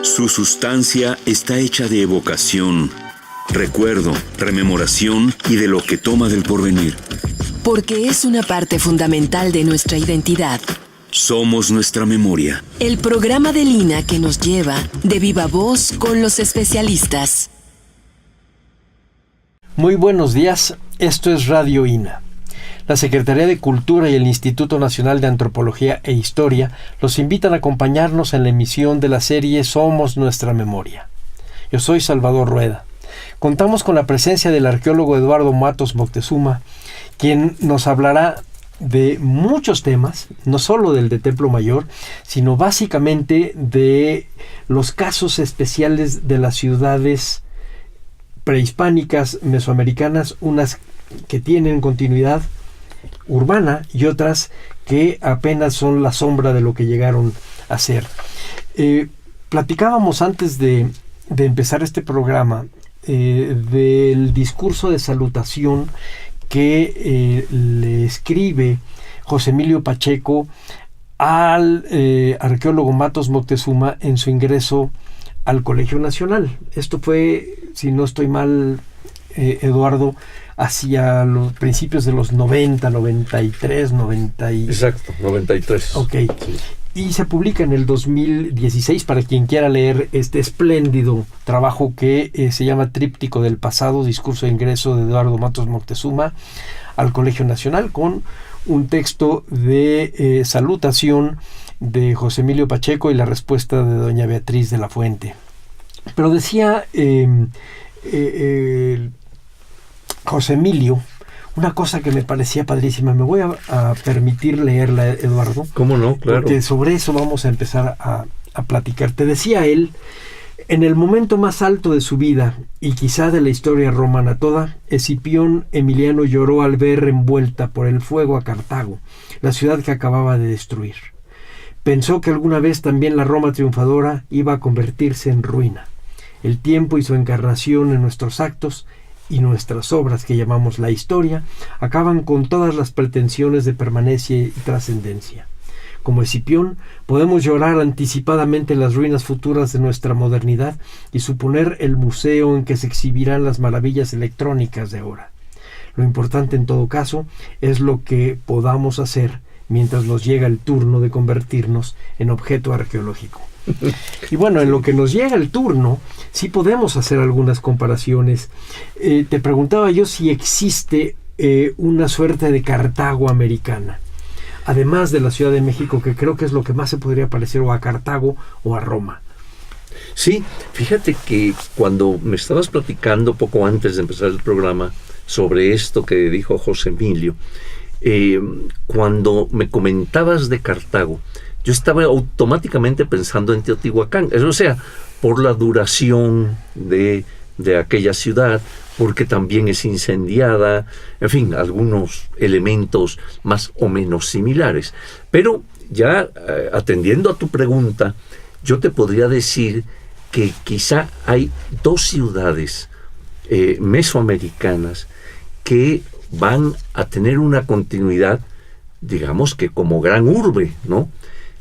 Su sustancia está hecha de evocación, recuerdo, rememoración y de lo que toma del porvenir. Porque es una parte fundamental de nuestra identidad. Somos nuestra memoria. El programa del INA que nos lleva de viva voz con los especialistas. Muy buenos días, esto es Radio INA. La Secretaría de Cultura y el Instituto Nacional de Antropología e Historia los invitan a acompañarnos en la emisión de la serie Somos Nuestra Memoria. Yo soy Salvador Rueda. Contamos con la presencia del arqueólogo Eduardo Matos Moctezuma, quien nos hablará de muchos temas, no solo del de Templo Mayor, sino básicamente de los casos especiales de las ciudades prehispánicas mesoamericanas, unas que tienen continuidad urbana y otras que apenas son la sombra de lo que llegaron a ser. Platicábamos antes de empezar este programa del discurso de salutación que le escribe José Emilio Pacheco al arqueólogo Matos Moctezuma en su ingreso al Colegio Nacional. Esto fue, si no estoy mal, Eduardo, hacia los principios de los 90, 93, 90 y... Exacto, 93. Ok. Sí. Y se publica en el 2016 para quien quiera leer este espléndido trabajo que se llama Tríptico del Pasado, discurso de ingreso de Eduardo Matos Moctezuma al Colegio Nacional, con un texto de salutación de José Emilio Pacheco y la respuesta de doña Beatriz de la Fuente. Pero decía José Emilio una cosa que me parecía padrísima. Me voy a permitir leerla, Eduardo. ¿Cómo no? Claro. Porque sobre eso vamos a empezar a platicar. Te decía él, en el momento más alto de su vida, y quizá de la historia romana toda, Escipión Emiliano lloró al ver envuelta por el fuego a Cartago, la ciudad que acababa de destruir. Pensó que alguna vez también la Roma triunfadora iba a convertirse en ruina. El tiempo y su encarnación en nuestros actos y nuestras obras que llamamos la historia acaban con todas las pretensiones de permanencia y trascendencia. Como Escipión, podemos llorar anticipadamente las ruinas futuras de nuestra modernidad y suponer el museo en que se exhibirán las maravillas electrónicas de ahora. Lo importante en todo caso es lo que podamos hacer mientras nos llega el turno de convertirnos en objeto arqueológico. Y bueno, en lo que nos llega el turno, sí podemos hacer algunas comparaciones. Te preguntaba yo si existe una suerte de Cartago americana, además de la Ciudad de México, que creo que es lo que más se podría parecer o a Cartago o a Roma. Sí, fíjate que cuando me estabas platicando poco antes de empezar el programa sobre esto que dijo José Emilio, cuando me comentabas de Cartago, yo estaba automáticamente pensando en Teotihuacán, o sea, por la duración de aquella ciudad, porque también es incendiada, en fin, algunos elementos más o menos similares. Pero ya atendiendo a tu pregunta, yo te podría decir que quizá hay dos ciudades mesoamericanas que van a tener una continuidad, digamos que como gran urbe, ¿no?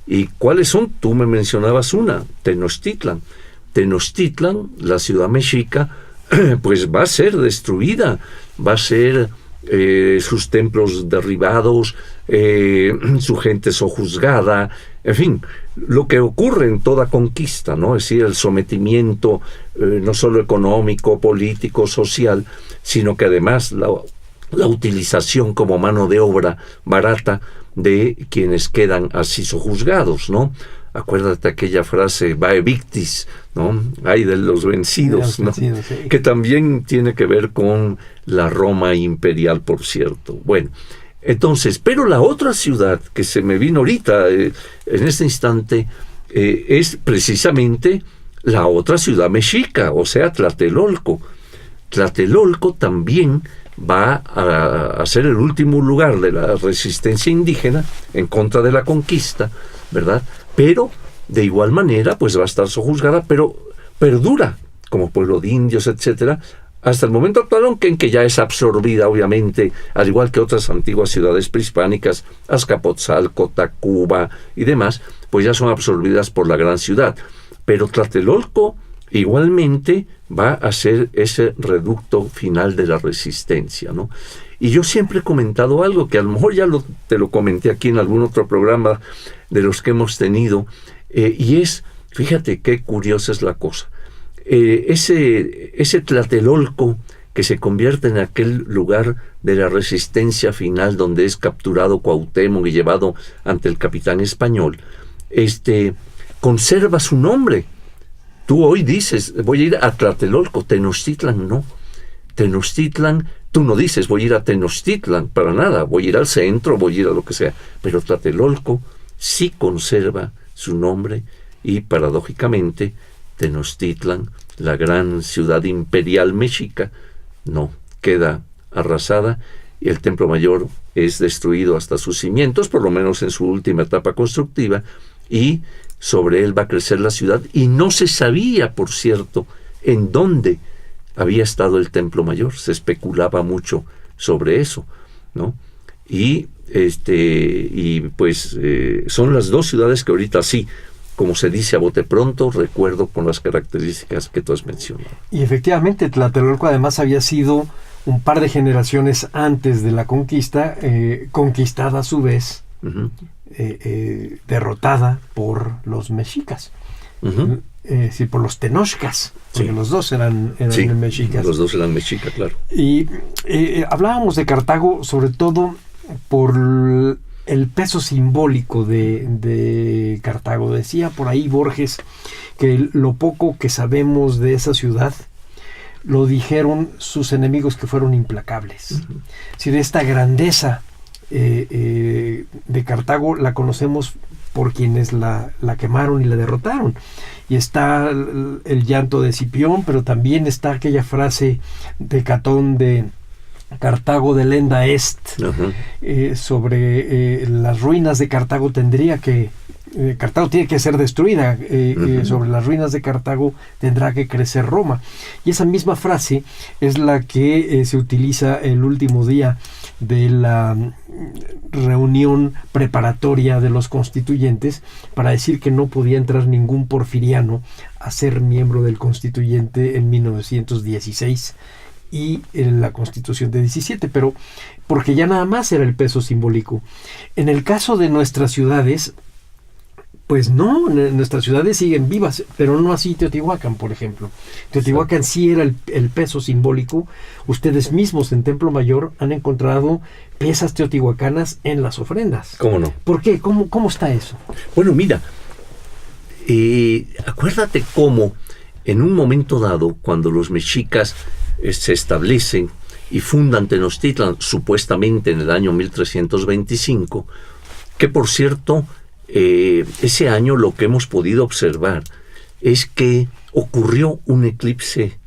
¿Y cuáles son? Tú me mencionabas una, Tenochtitlan. Tenochtitlan, la ciudad mexica, pues va a ser destruida, va a ser sus templos derribados, su gente sojuzgada, en fin, lo que ocurre en toda conquista, ¿no? Es decir, el sometimiento no solo económico, político, social, sino que además la utilización como mano de obra barata de quienes quedan así sojuzgados, ¿no? Acuérdate aquella frase, vae victis, ¿no? Ay de los vencidos, ¿no? Sí. Que también tiene que ver con la Roma imperial, por cierto. Bueno, entonces, pero la otra ciudad que se me vino ahorita, en este instante, es precisamente la otra ciudad mexica, o sea, Tlatelolco. Tlatelolco también va a ser el último lugar de la resistencia indígena en contra de la conquista, ¿verdad? Pero de igual manera pues va a estar sojuzgada, pero perdura como pueblo de indios, etcétera, hasta el momento actual, en que ya es absorbida, obviamente, al igual que otras antiguas ciudades prehispánicas, Azcapotzalco, Tacuba y demás, pues ya son absorbidas por la gran ciudad. Pero Tlatelolco igualmente va a ser ese reducto final de la resistencia, ¿no? Y yo siempre he comentado algo que a lo mejor ya te lo comenté aquí en algún otro programa de los que hemos tenido, y es, fíjate qué curiosa es la cosa, ese Tlatelolco que se convierte en aquel lugar de la resistencia final donde es capturado Cuauhtémoc y llevado ante el capitán español, conserva su nombre. Tú hoy dices, voy a ir a Tlatelolco. Tenochtitlan no. Tenochtitlan, tú no dices, voy a ir a Tenochtitlan, para nada. Voy a ir al centro, voy a ir a lo que sea. Pero Tlatelolco sí conserva su nombre y, paradójicamente, Tenochtitlan, la gran ciudad imperial mexica, no, queda arrasada y el Templo Mayor es destruido hasta sus cimientos, por lo menos en su última etapa constructiva, y sobre él va a crecer la ciudad, y no se sabía, por cierto, en dónde había estado el Templo Mayor. Se especulaba mucho sobre eso, ¿no? Y pues son las dos ciudades que ahorita sí, como se dice a bote pronto, recuerdo con las características que tú has mencionado. Y efectivamente, Tlatelolco además había sido un par de generaciones antes de la conquista, conquistada a su vez, Uh-huh. Derrotada por los mexicas, Uh-huh. Sí, por los tenochcas, porque Sí. los dos eran Sí, mexicas. los dos eran mexicas, claro. Y hablábamos de Cartago sobre todo por el peso simbólico de Cartago. Decía por ahí Borges que lo poco que sabemos de esa ciudad lo dijeron sus enemigos, que fueron implacables. Uh-huh. Es decir, esta grandeza de Cartago la conocemos por quienes la quemaron y la derrotaron. Y está el llanto de Escipión, pero también está aquella frase de Catón de Cartago delenda est, Uh-huh. sobre las ruinas de Cartago Cartago tiene que ser destruida, Uh-huh. sobre las ruinas de Cartago tendrá que crecer Roma. Y esa misma frase es la que se utiliza el último día de la reunión preparatoria de los constituyentes para decir que no podía entrar ningún porfiriano a ser miembro del constituyente en 1916 y en la Constitución de 17, pero porque ya nada más era el peso simbólico. En el caso de nuestras ciudades, pues no, nuestras ciudades siguen vivas, pero no así Teotihuacán, por ejemplo. Teotihuacán sí era el peso simbólico. Ustedes mismos en Templo Mayor han encontrado piezas teotihuacanas en las ofrendas. ¿Cómo no? ¿Por qué? ¿Cómo está eso? Bueno, mira, acuérdate cómo en un momento dado, cuando los mexicas se establecen y fundan Tenochtitlan, supuestamente en el año 1325, que por cierto, ese año lo que hemos podido observar es que ocurrió un eclipse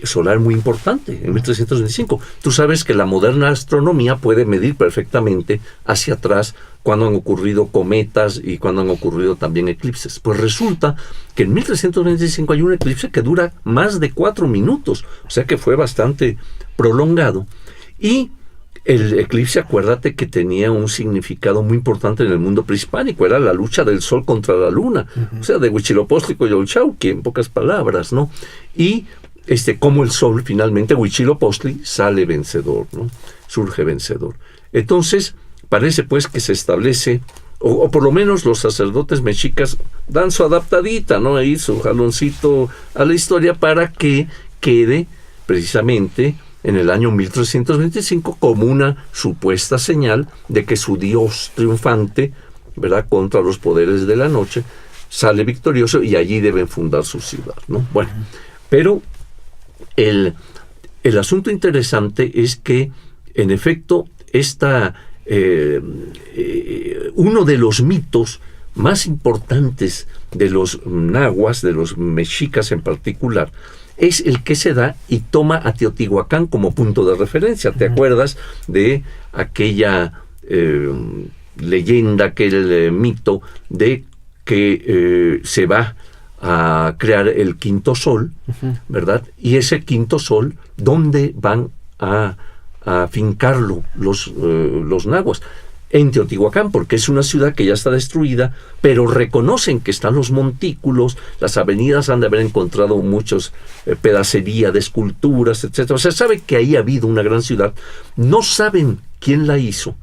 solar muy importante en 1325. Tú sabes que la moderna astronomía puede medir perfectamente hacia atrás cuando han ocurrido cometas y cuando han ocurrido también eclipses. Pues resulta que en 1325 hay un eclipse que dura más de 4 minutos, o sea que fue bastante prolongado. Y el eclipse, acuérdate que tenía un significado muy importante en el mundo prehispánico, era la lucha del sol contra la luna, uh-huh. O sea, de Huitzilopochtli y Yolchauqui, en pocas palabras, ¿no? Y como el sol finalmente, Huitzilopochtli, sale vencedor, ¿no? Surge vencedor. Entonces, parece pues que se establece, o por lo menos los sacerdotes mexicas dan su adaptadita, ¿no? Ahí su jaloncito a la historia para que quede precisamente en el año 1325 como una supuesta señal de que su dios triunfante, ¿verdad?, contra los poderes de la noche, sale victorioso y allí deben fundar su ciudad, ¿no? Bueno, pero el asunto interesante es que, en efecto, uno de los mitos más importantes de los nahuas, de los mexicas en particular, es el que se da y toma a Teotihuacán como punto de referencia. ¿Te acuerdas de aquella leyenda, aquel mito de que se va a crear el quinto sol, ¿verdad? Y ese quinto sol, ¿dónde van a fincarlo los nahuas? en Teotihuacán, porque es una ciudad que ya está destruida, pero reconocen que están los montículos, las avenidas han de haber encontrado muchos pedacería de esculturas, etcétera. O sea, sabe que ahí ha habido una gran ciudad, no saben quién la hizo,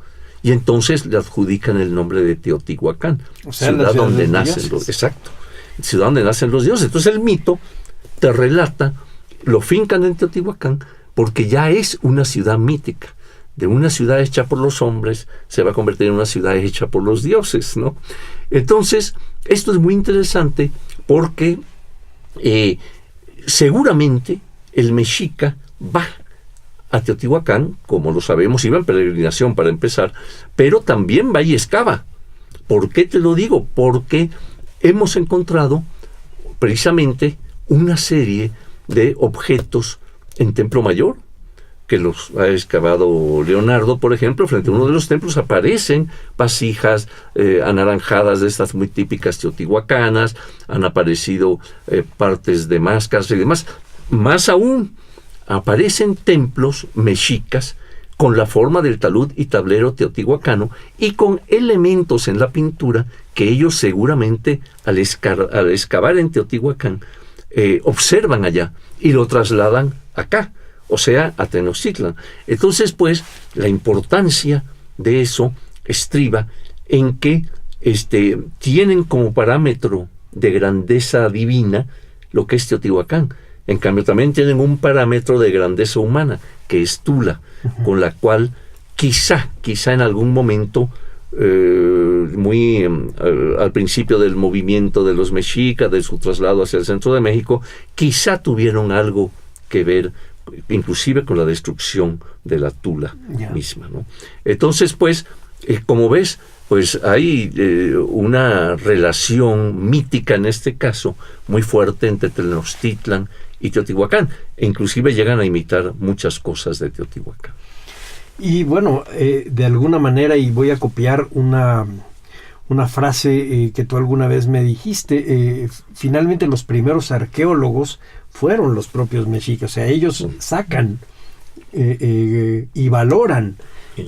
y entonces le adjudican el nombre de Teotihuacán, o sea, ciudad donde nacen los, exacto, ciudad donde nacen los dioses. Entonces el mito te relata, lo fincan en Teotihuacán, porque ya es una ciudad mítica. De una ciudad hecha por los hombres se va a convertir en una ciudad hecha por los dioses, ¿no? Entonces, esto es muy interesante porque seguramente el mexica va a Teotihuacán, como lo sabemos, iba en peregrinación para empezar, pero también va y excava. ¿Por qué te lo digo? Porque hemos encontrado precisamente una serie de objetos en Templo Mayor, que los ha excavado Leonardo, por ejemplo. Frente a uno de los templos aparecen vasijas anaranjadas de estas muy típicas teotihuacanas, han aparecido partes de máscaras y demás. Más aún, aparecen templos mexicas con la forma del talud y tablero teotihuacano y con elementos en la pintura que ellos seguramente al excavar en Teotihuacán observan allá y lo trasladan acá, o sea, a Tenochtitlan. Entonces, pues, la importancia de eso estriba en que tienen como parámetro de grandeza divina lo que es Teotihuacán. En cambio, también tienen un parámetro de grandeza humana, que es Tula, con la cual quizá en algún momento, al principio del movimiento de los mexicas, de su traslado hacia el centro de México, quizá tuvieron algo que ver, inclusive con la destrucción de la Tula misma, ¿no? Entonces, pues, como ves, pues hay una relación mítica en este caso muy fuerte entre Tenochtitlan y Teotihuacán, e inclusive llegan a imitar muchas cosas de Teotihuacán. Y bueno, de alguna manera, y voy a copiar una frase que tú alguna vez me dijiste, finalmente los primeros arqueólogos fueron los propios mexicas, o sea, ellos sacan y valoran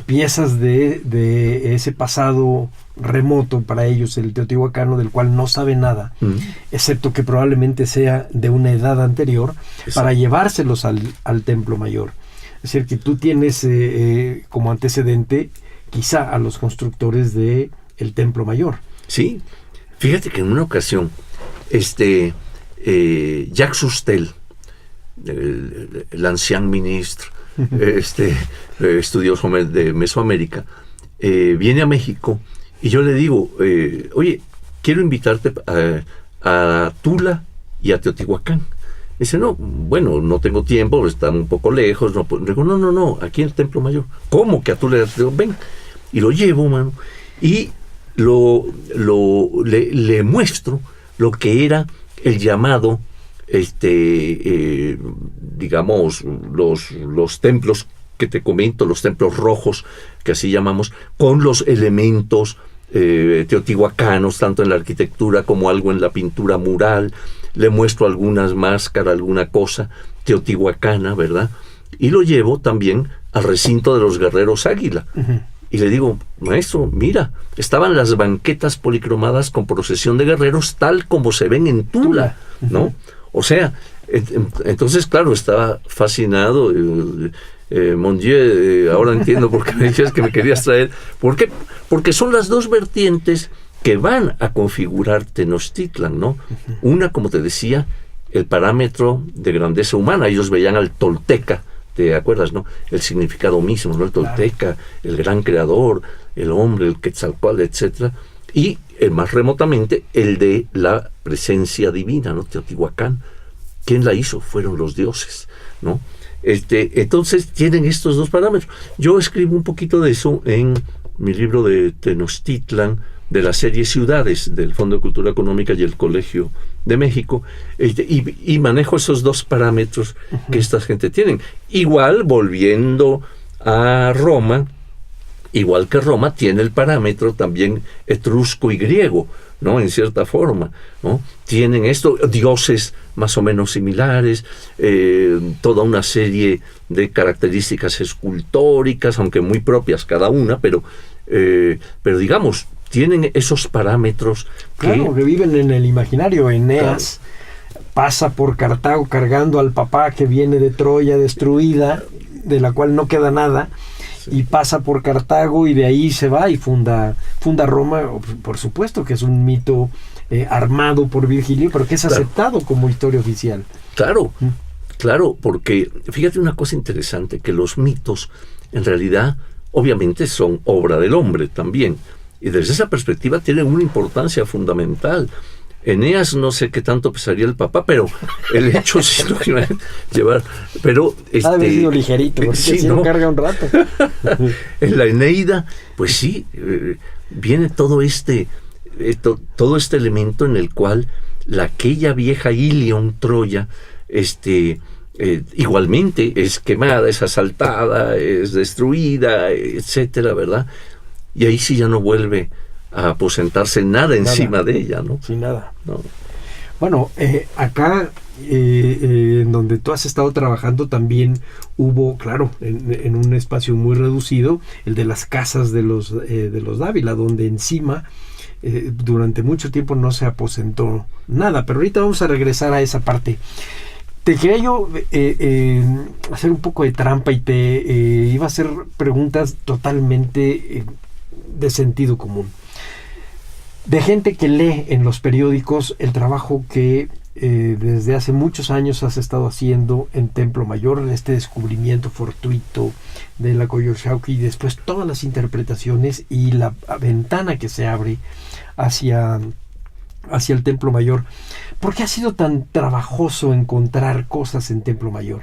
piezas de ese pasado remoto para ellos, el teotihuacano, del cual no sabe nada, excepto que probablemente sea de una edad anterior, para llevárselos al Templo Mayor. Es decir, que tú tienes como antecedente quizá a los constructores del Templo Mayor. Sí, fíjate que en una ocasión Jacques Sustel, el ancien ministro, estudioso de Mesoamérica, viene a México y yo le digo, oye, quiero invitarte a Tula y a Teotihuacán. Dice, no, bueno, no tengo tiempo, están un poco lejos. No, digo, no, aquí en el Templo Mayor. ¿Cómo que a Tula? Digo, ven. Y lo llevo, mano, y le muestro lo que era el llamado, digamos, los templos que te comento, los templos rojos, que así llamamos, con los elementos teotihuacanos, tanto en la arquitectura como algo en la pintura mural. Le muestro algunas máscaras, alguna cosa teotihuacana, ¿verdad? Y lo llevo también al recinto de los guerreros águila. Uh-huh. Y le digo, maestro, mira, estaban las banquetas policromadas con procesión de guerreros tal como se ven en Tula, ¿no? Uh-huh. O sea, entonces, claro, estaba fascinado. Mon Dieu, ahora entiendo por qué me decías que me querías traer. ¿Por qué? Porque son las dos vertientes que van a configurar Tenochtitlan, ¿no? Uh-huh. Una, como te decía, el parámetro de grandeza humana. Ellos veían al tolteca, ¿te acuerdas, no? El significado mismo, ¿no? El tolteca, el gran creador, el hombre, el Quetzalcóatl, etcétera. Y más remotamente, el de la presencia divina, ¿no? Teotihuacán. ¿Quién la hizo? Fueron los dioses, ¿no? Entonces tienen estos dos parámetros. Yo escribo un poquito de eso en mi libro de Tenochtitlan, de la serie Ciudades, del Fondo de Cultura Económica y el Colegio de México, y manejo esos dos parámetros que esta gente tienen. Igual, volviendo a Roma, igual que Roma, tiene el parámetro también etrusco y griego, ¿no? En cierta forma, ¿no? Tienen esto, dioses más o menos similares, toda una serie de características escultóricas, aunque muy propias cada una, pero pero digamos, tienen esos parámetros Claro, que viven en el imaginario. Eneas pasa por Cartago cargando al papá que viene de Troya destruida, de la cual no queda nada, y pasa por Cartago y de ahí se va y funda Roma. Por supuesto que es un mito armado por Virgilio, pero que es aceptado como historia oficial. Claro, claro, porque fíjate una cosa interesante, que los mitos en realidad obviamente son obra del hombre también, y desde esa perspectiva tienen una importancia fundamental. Eneas no sé qué tanto pesaría el papá, pero el hecho sí lo iba a llevar, pero Ha de haber sido ligerito, porque sí, si ¿no? lo carga un rato. En la Eneida, pues sí, viene todo este elemento en el cual aquella vieja Ilion, Troya, igualmente es quemada, es asaltada, es destruida, etcétera, ¿verdad? Y ahí sí ya no vuelve a aposentarse nada encima de ella, ¿no? Sin nada. No. Bueno, acá en donde tú has estado trabajando también hubo, claro, en un espacio muy reducido, el de las casas de los Dávila, donde encima durante mucho tiempo no se aposentó nada, pero ahorita vamos a regresar a esa parte. Te quería yo hacer un poco de trampa y te iba a hacer preguntas totalmente de sentido común. De gente que lee en los periódicos el trabajo que desde hace muchos años has estado haciendo en Templo Mayor, este descubrimiento fortuito de la Coyolxauhqui y después todas las interpretaciones y la ventana que se abre hacia el Templo Mayor. ¿Por qué ha sido tan trabajoso encontrar cosas en Templo Mayor?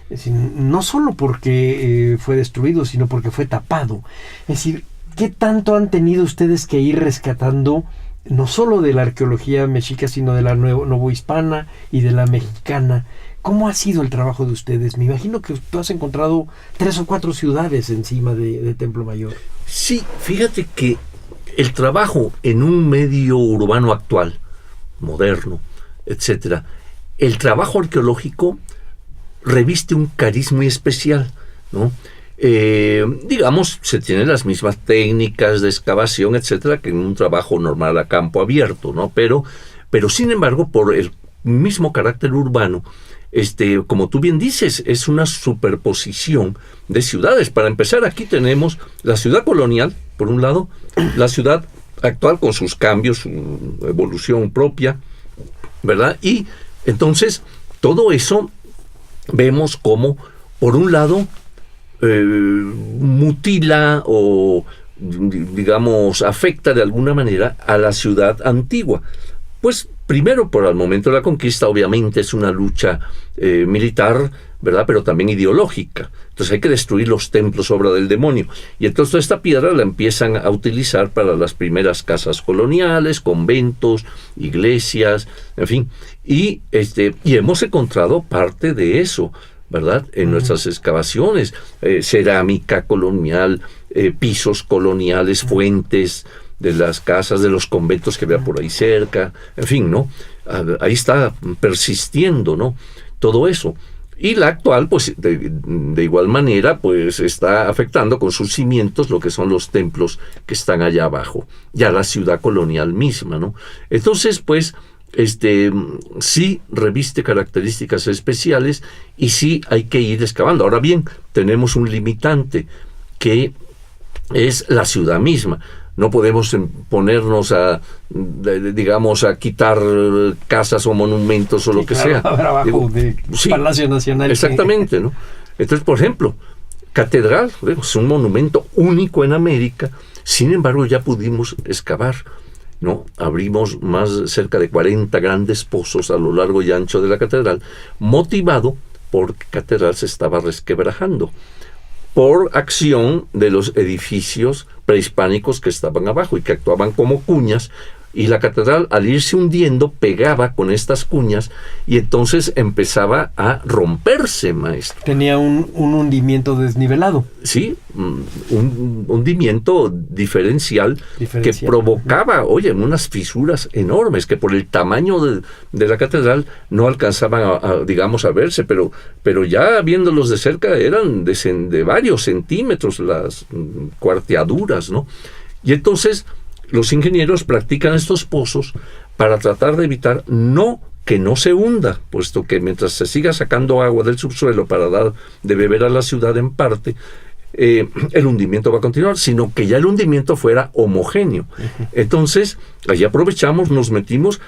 Es decir, no solo porque fue destruido, sino porque fue tapado. Es decir, ¿qué tanto han tenido ustedes que ir rescatando, no solo de la arqueología mexica, sino de la novohispana y de la mexicana? ¿Cómo ha sido el trabajo de ustedes? Me imagino que tú has encontrado 3 o 4 ciudades encima de Templo Mayor. Sí, fíjate que el trabajo en un medio urbano actual, moderno, etcétera, el trabajo arqueológico reviste un cariz muy especial, ¿no? Digamos, se tienen las mismas técnicas de excavación, etcétera, que en un trabajo normal a campo abierto, ¿no? Pero sin embargo, por el mismo carácter urbano, como tú bien dices, es una superposición de ciudades. Para empezar, aquí tenemos la ciudad colonial, por un lado, la ciudad actual con sus cambios, su evolución propia, ¿verdad? Y entonces, todo eso vemos como, por un lado, mutila o, digamos, afecta de alguna manera a la ciudad antigua. Pues primero, por el momento de la conquista, obviamente es una lucha militar, ¿verdad? Pero también ideológica. Entonces hay que destruir los templos, obra del demonio. Y entonces toda esta piedra la empiezan a utilizar para las primeras casas coloniales, conventos, iglesias, en fin. Y hemos encontrado parte de eso, ¿verdad? En nuestras excavaciones, cerámica colonial, pisos coloniales, fuentes de las casas, de los conventos que había por ahí cerca, en fin, ¿no? Ahí está persistiendo, ¿no? Todo eso. Y la actual, pues, de igual manera, pues, está afectando con sus cimientos lo que son los templos que están allá abajo, ya la ciudad colonial misma, ¿no? Entonces, pues, sí reviste características especiales y sí hay que ir excavando. Ahora bien, tenemos un limitante que es la ciudad misma. No podemos ponernos a quitar casas o monumentos o lo que sea. Abajo de Palacio Nacional. Exactamente, ¿no? Entonces, por ejemplo, catedral, es un monumento único en América. Sin embargo, ya pudimos excavar, ¿no? Abrimos cerca de 40 grandes pozos a lo largo y ancho de la catedral, motivado porque la catedral se estaba resquebrajando por acción de los edificios prehispánicos que estaban abajo y que actuaban como cuñas y la catedral, al irse hundiendo, pegaba con estas cuñas y entonces empezaba a romperse, maestro. Tenía un hundimiento desnivelado. Sí, un hundimiento diferencial que provocaba, oye, unas fisuras enormes que por el tamaño de la catedral no alcanzaban digamos, a verse, pero ya viéndolos de cerca eran de varios centímetros las cuarteaduras, ¿no? Y entonces los ingenieros practican estos pozos para tratar de evitar que no se hunda, puesto que mientras se siga sacando agua del subsuelo para dar de beber a la ciudad en parte, el hundimiento va a continuar, sino que ya el hundimiento fuera homogéneo. Entonces, allí aprovechamos, nos metimos,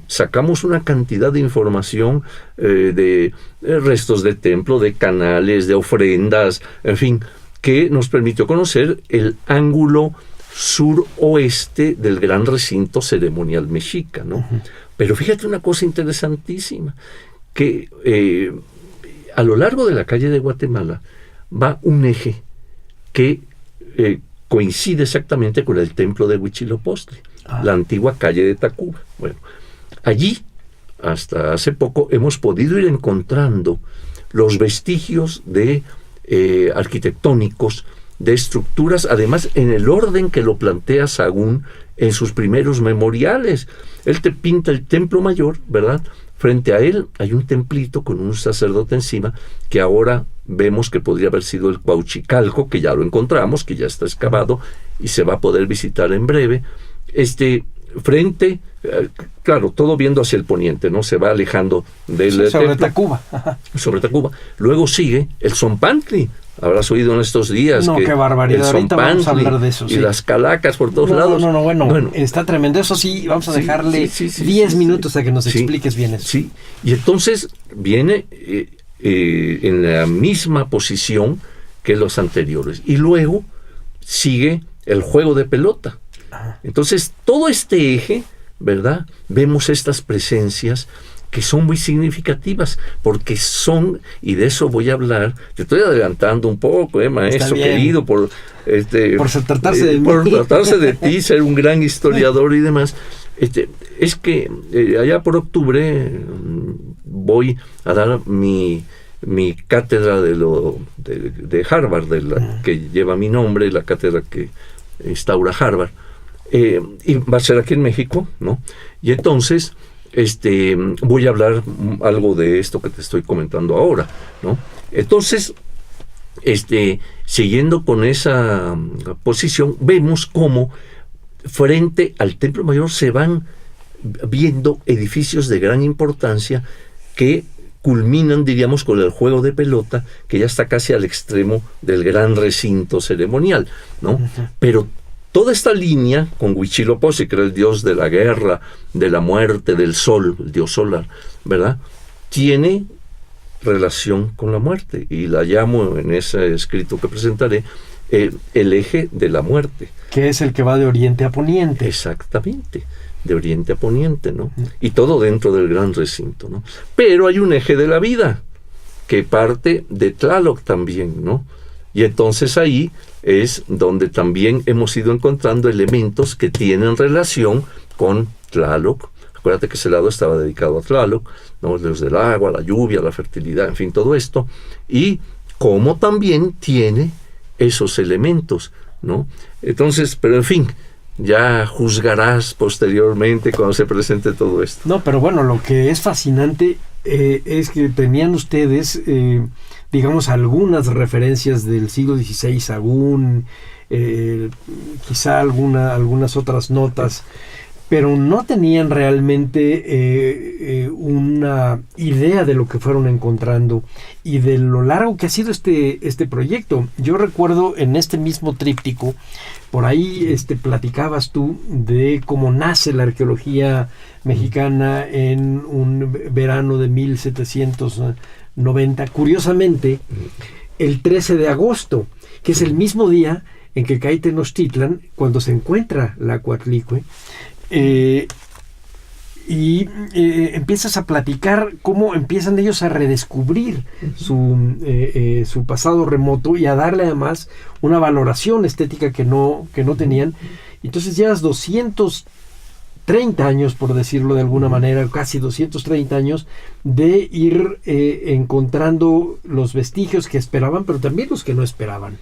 sacamos una cantidad de información de restos de templo, de canales, de ofrendas, en fin, que nos permitió conocer el ángulo suroeste del gran recinto ceremonial mexica, ¿no? Pero fíjate una cosa interesantísima, que a lo largo de la calle de Guatemala va un eje que coincide exactamente con el templo de Huitzilopochtli, la antigua calle de Tacuba. Bueno, allí, hasta hace poco, hemos podido ir encontrando los vestigios de arquitectónicos, de estructuras, además en el orden que lo plantea Sahagún en sus primeros memoriales. Él te pinta el templo mayor, ¿verdad? Frente a él hay un templito con un sacerdote encima, que ahora vemos que podría haber sido el Cuauchicalco, que ya lo encontramos, que ya está excavado y se va a poder visitar en breve. Frente, claro, todo viendo hacia el poniente, ¿no? Se va alejando del sobre templo. Tacuba. Sobre Tacuba. Luego sigue el Zompantli. Habrás oído en estos días que qué barbaridad. Ahorita vamos a hablar de eso. Y las calacas por todos lados. Bueno, está tremendo. Eso sí, vamos a dejarle 10 minutos a que nos expliques bien eso. Sí, y entonces viene en la misma posición que los anteriores. Y luego sigue el juego de pelota. Entonces, todo este eje, ¿verdad? Vemos estas presencias que son muy significativas, porque son, y de eso voy a hablar, te estoy adelantando un poco, maestro querido, por tratarse de mí. Por tratarse de ti, ser un gran historiador y demás. Es que allá por octubre voy a dar mi cátedra de Harvard, que lleva mi nombre, la cátedra que instaura Harvard, y va a ser aquí en México, ¿no? Y entonces voy a hablar algo de esto que te estoy comentando ahora, ¿no? Entonces, siguiendo con esa posición, vemos cómo frente al Templo Mayor se van viendo edificios de gran importancia que culminan, diríamos, con el juego de pelota, que ya está casi al extremo del gran recinto ceremonial, ¿no? Pero toda esta línea con Huitzilopochtli, que era el dios de la guerra, de la muerte, del sol, el dios solar, ¿verdad? Tiene relación con la muerte, y la llamo en ese escrito que presentaré el eje de la muerte. Que es el que va de oriente a poniente. Exactamente, de oriente a poniente, ¿no? Y todo dentro del gran recinto, ¿no? Pero hay un eje de la vida que parte de Tlaloc también, ¿no? Y entonces ahí es donde también hemos ido encontrando elementos que tienen relación con Tlaloc. Acuérdate que ese lado estaba dedicado a Tlaloc, ¿no? Desde el agua, la lluvia, la fertilidad, en fin, todo esto. Y cómo también tiene esos elementos, ¿no? Entonces, pero en fin, ya juzgarás posteriormente cuando se presente todo esto. No, pero bueno, lo que es fascinante es que tenían ustedes, digamos, algunas referencias del siglo XVI, Sahagún, quizá algunas otras notas, pero no tenían realmente una idea de lo que fueron encontrando y de lo largo que ha sido este proyecto. Yo recuerdo en este mismo tríptico, por ahí platicabas tú de cómo nace la arqueología mexicana en un verano de 1790. Curiosamente, el 13 de agosto, que es el mismo día en que cae Tenochtitlan, cuando se encuentra la Coatlicue, y empiezas a platicar cómo empiezan ellos a redescubrir su pasado remoto y a darle además una valoración estética que no tenían. Entonces llevas 200 30 años, por decirlo de alguna manera, casi 230 años, de ir encontrando los vestigios que esperaban, pero también los que no esperaban.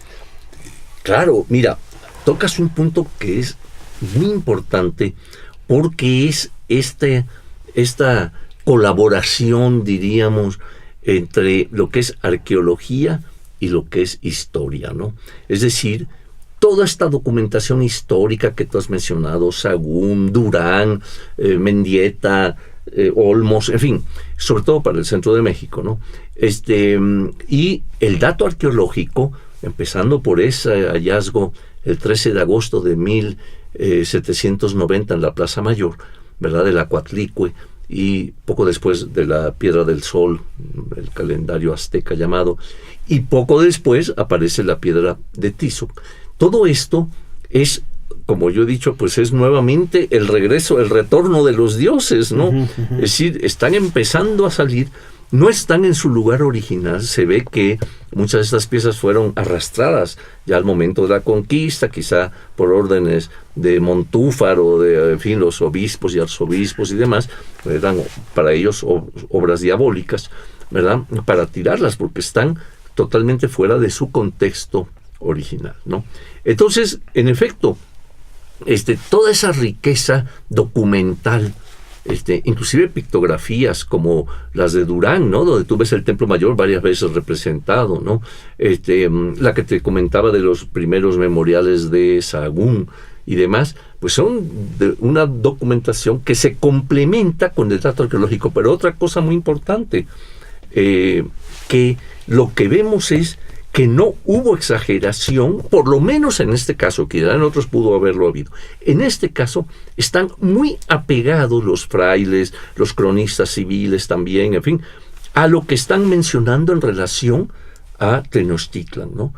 Claro, mira, tocas un punto que es muy importante, porque es esta colaboración, diríamos, entre lo que es arqueología y lo que es historia, ¿no? Es decir, toda esta documentación histórica que tú has mencionado, Sahagún, Durán, Mendieta, Olmos, en fin, sobre todo para el centro de México, ¿no? Y el dato arqueológico, empezando por ese hallazgo el 13 de agosto de 1790 en la Plaza Mayor, ¿verdad?, de la Coatlicue, y poco después de la Piedra del Sol, el calendario azteca llamado, y poco después aparece la Piedra de Tizoc. Todo esto es, como yo he dicho, pues es nuevamente el regreso, el retorno de los dioses, ¿no? Es decir, están empezando a salir, no están en su lugar original. Se ve que muchas de estas piezas fueron arrastradas ya al momento de la conquista, quizá por órdenes de Montúfar o de, en fin, los obispos y arzobispos y demás. Eran para ellos obras diabólicas, ¿verdad?, para tirarlas, porque están totalmente fuera de su contexto original, ¿no? Entonces, en efecto, toda esa riqueza documental, inclusive pictografías como las de Durán, ¿no?, donde tú ves el Templo Mayor varias veces representado, ¿no? La que te comentaba de los primeros memoriales de Sahagún y demás, pues son de una documentación que se complementa con el dato arqueológico. Pero otra cosa muy importante, que lo que vemos es que no hubo exageración, por lo menos en este caso, que en otros pudo haberlo habido. En este caso están muy apegados los frailes, los cronistas civiles también, en fin, a lo que están mencionando en relación a Tenochtitlan, ¿no?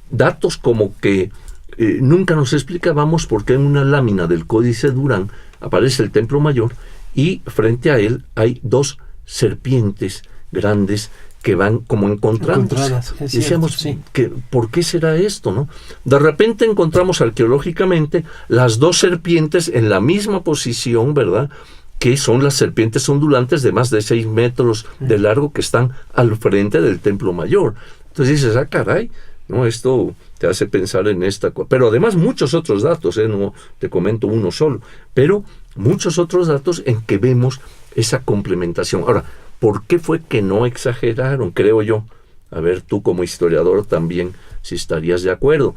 Datos como que nunca nos explicábamos por qué en una lámina del Códice Durán aparece el Templo Mayor y frente a él hay dos serpientes grandes que van como encontradas. Decíamos, sí, que ¿por qué será esto, no? De repente encontramos arqueológicamente las dos serpientes en la misma posición, ¿verdad?, que son las serpientes ondulantes de más de 6 metros de largo que están al frente del Templo Mayor. Entonces dices, caray, ¿no? Esto te hace pensar en esta cosa. Pero además muchos otros datos, no te comento uno solo, pero muchos otros datos en que vemos esa complementación. Ahora, ¿por qué fue que no exageraron? Creo yo. A ver, tú como historiador también, si estarías de acuerdo.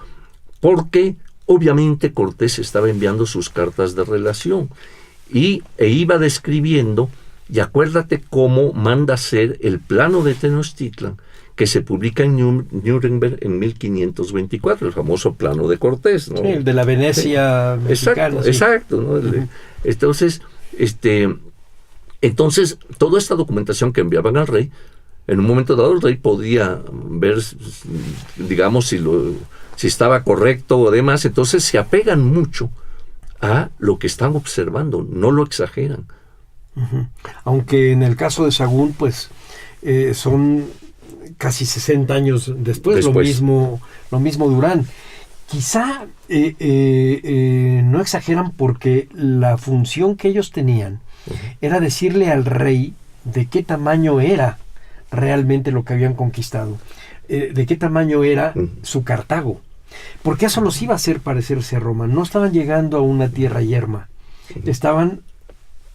Porque obviamente Cortés estaba enviando sus cartas de relación e iba describiendo, y acuérdate cómo manda hacer el plano de Tenochtitlan, que se publica en Nuremberg en 1524, el famoso plano de Cortés, ¿no? Sí, el de la Venecia mexicana. Exacto, ¿no? Entonces, Entonces, toda esta documentación que enviaban al rey, en un momento dado el rey podía ver, digamos, si estaba correcto o demás. Entonces se apegan mucho a lo que están observando, no lo exageran. Aunque en el caso de Sahagún, pues, son casi 60 años después. Lo mismo Durán. Quizá no exageran porque la función que ellos tenían era decirle al rey de qué tamaño era realmente lo que habían conquistado, de qué tamaño era su Cartago, porque eso los iba a hacer parecerse a Roma. No estaban llegando a una tierra yerma, estaban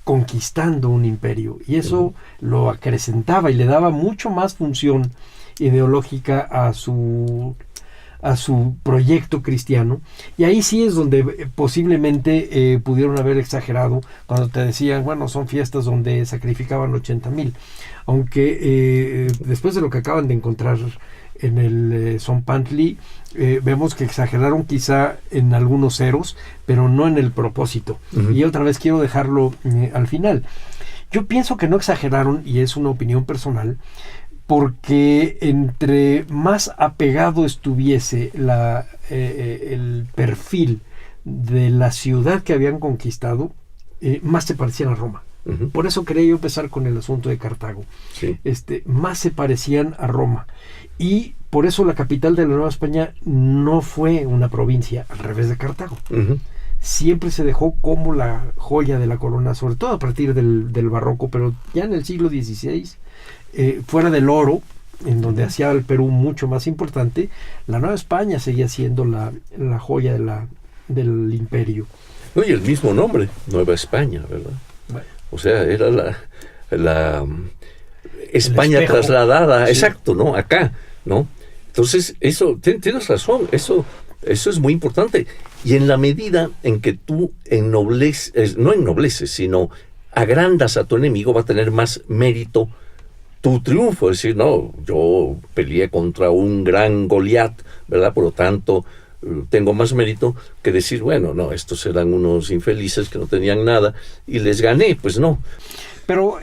conquistando un imperio, y eso lo acrecentaba y le daba mucho más función ideológica a su proyecto cristiano. Y ahí sí es donde posiblemente pudieron haber exagerado cuando te decían, bueno, son fiestas donde sacrificaban 80,000, aunque después de lo que acaban de encontrar en el Zompantli, vemos que exageraron quizá en algunos ceros, pero no en el propósito. Y otra vez quiero dejarlo al final. Yo pienso que no exageraron, y es una opinión personal, porque entre más apegado estuviese el perfil de la ciudad que habían conquistado, más se parecían a Roma. Por eso quería yo empezar con el asunto de Cartago. Sí. Más se parecían a Roma. Y por eso la capital de la Nueva España no fue una provincia, al revés de Cartago, siempre se dejó como la joya de la corona, sobre todo a partir del barroco, pero ya en el siglo XVI, fuera del oro, en donde hacía el Perú mucho más importante, la Nueva España seguía siendo la joya del imperio. No, y el mismo nombre, Nueva España, ¿verdad? Bueno. O sea, era la España trasladada, sí. Exacto, ¿no? Acá, ¿no? Entonces, eso, tienes razón, eso es muy importante. Y en la medida en que tú no ennobleces, sino agrandas a tu enemigo, va a tener más mérito tu triunfo. Es decir, no, yo peleé contra un gran Goliat, ¿verdad? Por lo tanto, tengo más mérito que decir, bueno, no, estos eran unos infelices que no tenían nada y les gané. Pues no. Pero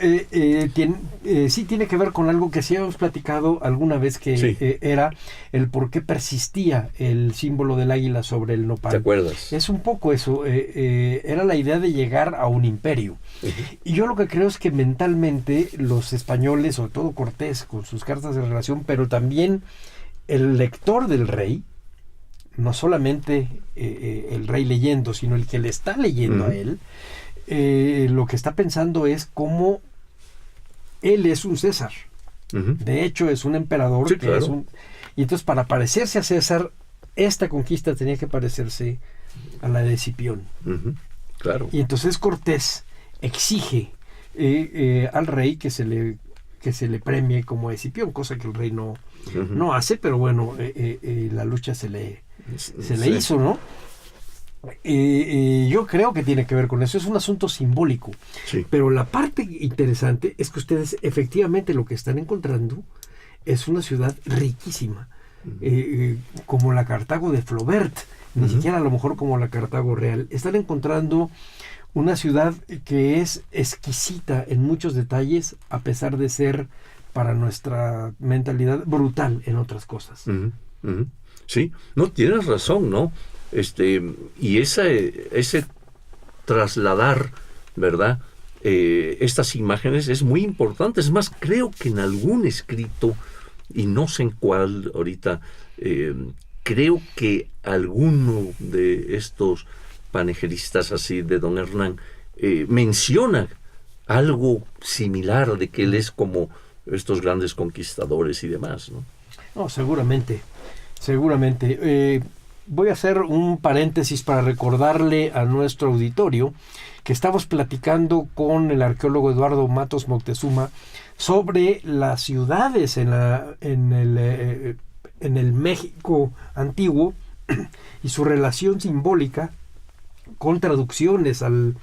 sí tiene que ver con algo que sí habíamos platicado alguna vez, que sí. Era el por qué persistía el símbolo del águila sobre el nopal. ¿Te acuerdas? Es un poco eso, era la idea de llegar a un imperio. Uh-huh. Y yo lo que creo es que mentalmente los españoles, sobre todo Cortés con sus cartas de relación, pero también el lector del rey, no solamente el rey leyendo, sino el que le está leyendo uh-huh. a él, lo que está pensando es cómo él es un César. Uh-huh. De hecho, es un emperador. Sí, claro. Es y entonces, para parecerse a César, esta conquista tenía que parecerse a la de Escipión. Uh-huh. Claro. Y entonces Cortés exige al rey que se le premie como a Escipión, cosa que el rey no hace, pero bueno, la lucha se le hizo, ¿no? Yo creo que tiene que ver con eso, es un asunto simbólico. Sí. Pero la parte interesante es que ustedes efectivamente lo que están encontrando es una ciudad riquísima, uh-huh. Como la Cartago de Flaubert, ni uh-huh. siquiera a lo mejor como la Cartago real. Están encontrando una ciudad que es exquisita en muchos detalles, a pesar de ser, para nuestra mentalidad, brutal en otras cosas. Uh-huh. Uh-huh. Sí, no, tienes razón, ¿no? Y ese trasladar, ¿verdad? Estas imágenes es muy importante. Es más, creo que en algún escrito, y no sé en cuál ahorita, creo que alguno de estos panegeristas así de don Hernán menciona algo similar, de que él es como estos grandes conquistadores y demás, ¿no? No, seguramente. Voy a hacer un paréntesis para recordarle a nuestro auditorio que estamos platicando con el arqueólogo Eduardo Matos Moctezuma sobre las ciudades en el México antiguo y su relación simbólica con traducciones al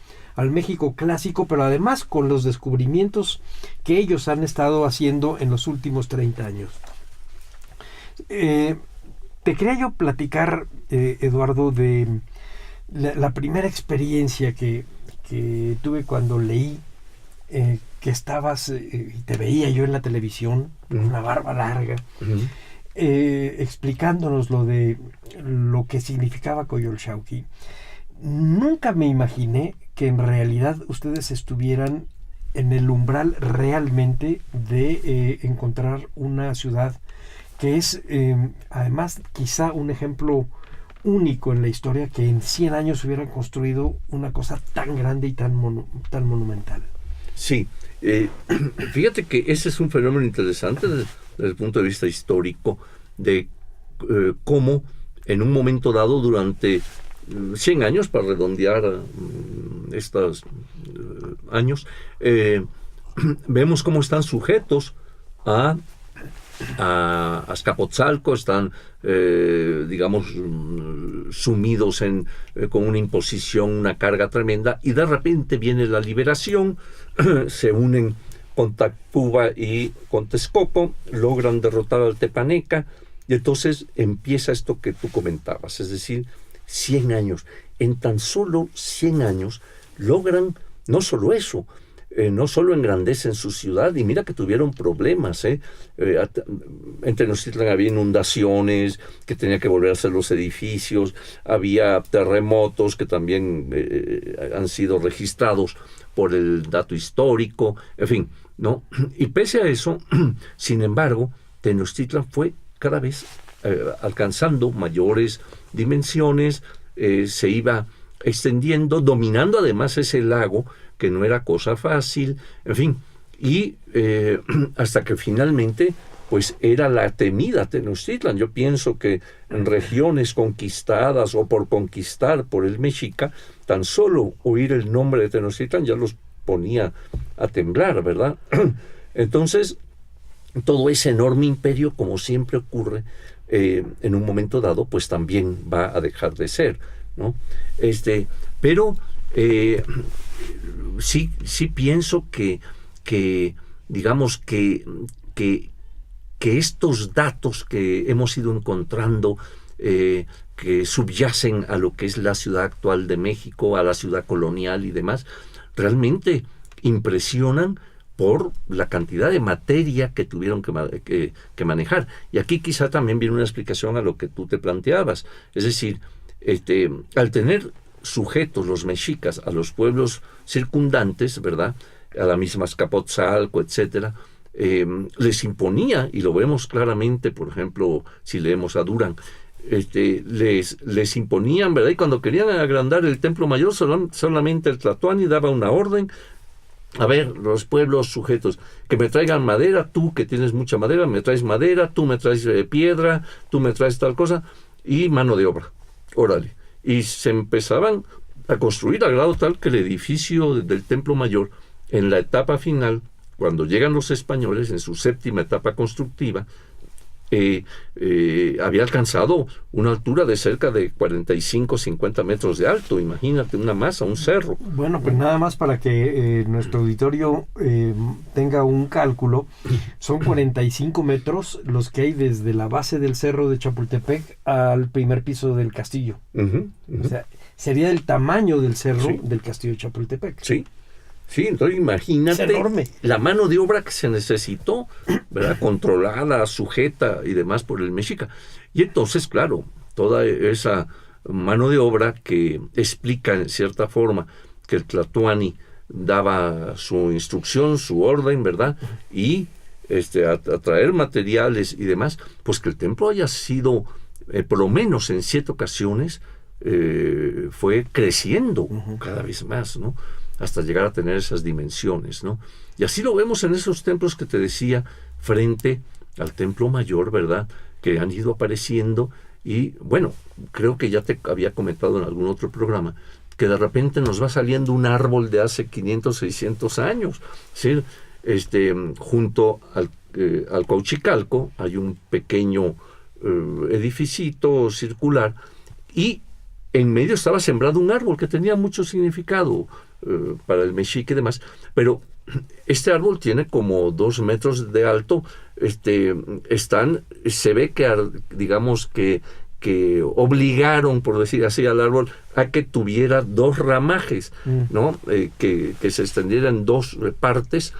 México clásico, pero además con los descubrimientos que ellos han estado haciendo en los últimos 30 años. Te quería yo platicar, Eduardo, de la primera experiencia que tuve cuando leí que estabas, y te veía yo en la televisión, con una barba larga, uh-huh. Explicándonos lo que significaba Coyolxauhqui. Nunca me imaginé que en realidad ustedes estuvieran en el umbral realmente de encontrar una ciudad que es además quizá un ejemplo único en la historia, que en 100 años hubieran construido una cosa tan grande y tan monumental. Sí, fíjate que ese es un fenómeno interesante desde el punto de vista histórico, de cómo en un momento dado, durante 100 años, para redondear estos años, vemos cómo están sujetos a Azcapotzalco, están digamos sumidos con una imposición, una carga tremenda, y de repente viene la liberación, se unen con Tacubaya y con Texcoco, logran derrotar al Tepaneca, y entonces empieza esto que tú comentabas, es decir, 100 años. En tan solo 100 años logran no solo eso, no solo engrandecen su ciudad, y mira que tuvieron problemas, en Tenochtitlan había inundaciones, que tenía que volver a hacer los edificios, había terremotos que también han sido registrados por el dato histórico, en fin, ¿no? Y pese a eso, sin embargo, Tenochtitlan fue cada vez alcanzando mayores dimensiones, se iba extendiendo, dominando además ese lago, que no era cosa fácil, en fin, y hasta que finalmente pues era la temida Tenochtitlan. Yo pienso que en regiones conquistadas o por conquistar por el mexica, tan solo oír el nombre de Tenochtitlan ya los ponía a temblar, ¿verdad? Entonces, todo ese enorme imperio, como siempre ocurre, en un momento dado, pues también va a dejar de ser, ¿no? Pero sí pienso que digamos que estos datos que hemos ido encontrando, que subyacen a lo que es la ciudad actual de México, a la ciudad colonial y demás, realmente impresionan por la cantidad de materia que tuvieron que manejar. Y aquí quizá también viene una explicación a lo que tú te planteabas. Es decir, al tener sujetos los mexicas a los pueblos circundantes, ¿verdad?, a la misma Azcapotzalco, etcétera, les imponía, y lo vemos claramente, por ejemplo, si leemos a Durán, les imponían, ¿verdad? Y cuando querían agrandar el templo mayor, solamente el Tlatoani daba una orden: a ver, los pueblos sujetos, que me traigan madera, tú que tienes mucha madera, me traes madera, tú me traes piedra, tú me traes tal cosa, y mano de obra, órale. Y se empezaban a construir a grado tal que el edificio del templo mayor, en la etapa final, cuando llegan los españoles, en su séptima etapa constructiva, había alcanzado una altura de cerca de 45, 50 metros de alto. Imagínate una masa, un cerro. Bueno, pues nada más para que nuestro auditorio tenga un cálculo, son 45 metros los que hay desde la base del cerro de Chapultepec al primer piso del castillo. O sea, sería el tamaño del cerro, sí, del castillo de Chapultepec. Sí. Sí, entonces imagínate la mano de obra que se necesitó, ¿verdad?, controlada, sujeta y demás por el mexica. Y entonces, claro, toda esa mano de obra que explica en cierta forma que el Tlatoani daba su instrucción, su orden, ¿verdad?, y a traer materiales y demás, pues que el templo haya sido, por lo menos en 7 ocasiones, fue creciendo cada vez más, ¿no?, hasta llegar a tener esas dimensiones, ¿no? Y así lo vemos en esos templos que te decía, frente al templo mayor, ¿verdad?, que han ido apareciendo. Y bueno, creo que ya te había comentado en algún otro programa que de repente nos va saliendo un árbol de hace 500, 600 años, ¿sí? Junto al Cuauhchicalco hay un pequeño edificito circular, y en medio estaba sembrado un árbol que tenía mucho significado para el mexica y demás, pero este árbol tiene como 2 metros de alto. Se ve que, digamos, que obligaron, por decir así, al árbol a que tuviera 2 ramajes, ¿no? Que se extendiera en 2 partes,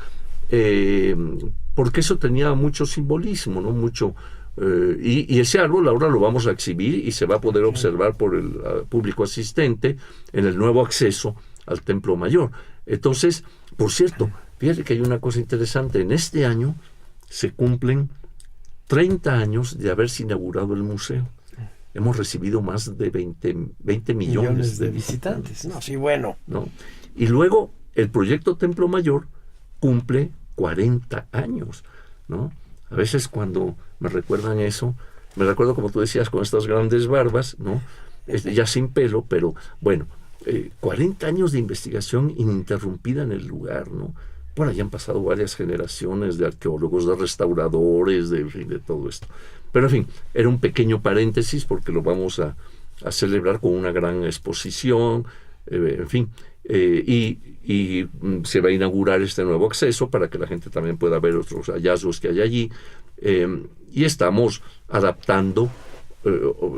porque eso tenía mucho simbolismo, ¿no? Mucho. Y ese árbol ahora lo vamos a exhibir y se va a poder observar por el público asistente en el nuevo acceso al Templo Mayor. Entonces, por cierto, fíjate que hay una cosa interesante. En este año se cumplen 30 años de haberse inaugurado el museo. Hemos recibido más de 20 millones de visitantes. No, sí, bueno. ¿No? Y luego el proyecto Templo Mayor cumple 40 años, ¿no? A veces cuando me recuerdan eso, me recuerdo, como tú decías, con estas grandes barbas, ¿no? Ya sin pelo, pero bueno, 40 años de investigación ininterrumpida en el lugar, ¿no? Bueno, ya han pasado varias generaciones de arqueólogos, de restauradores, de todo esto. Pero en fin, era un pequeño paréntesis porque lo vamos a celebrar con una gran exposición, en fin, y se va a inaugurar este nuevo acceso para que la gente también pueda ver otros hallazgos que hay allí, y estamos adaptando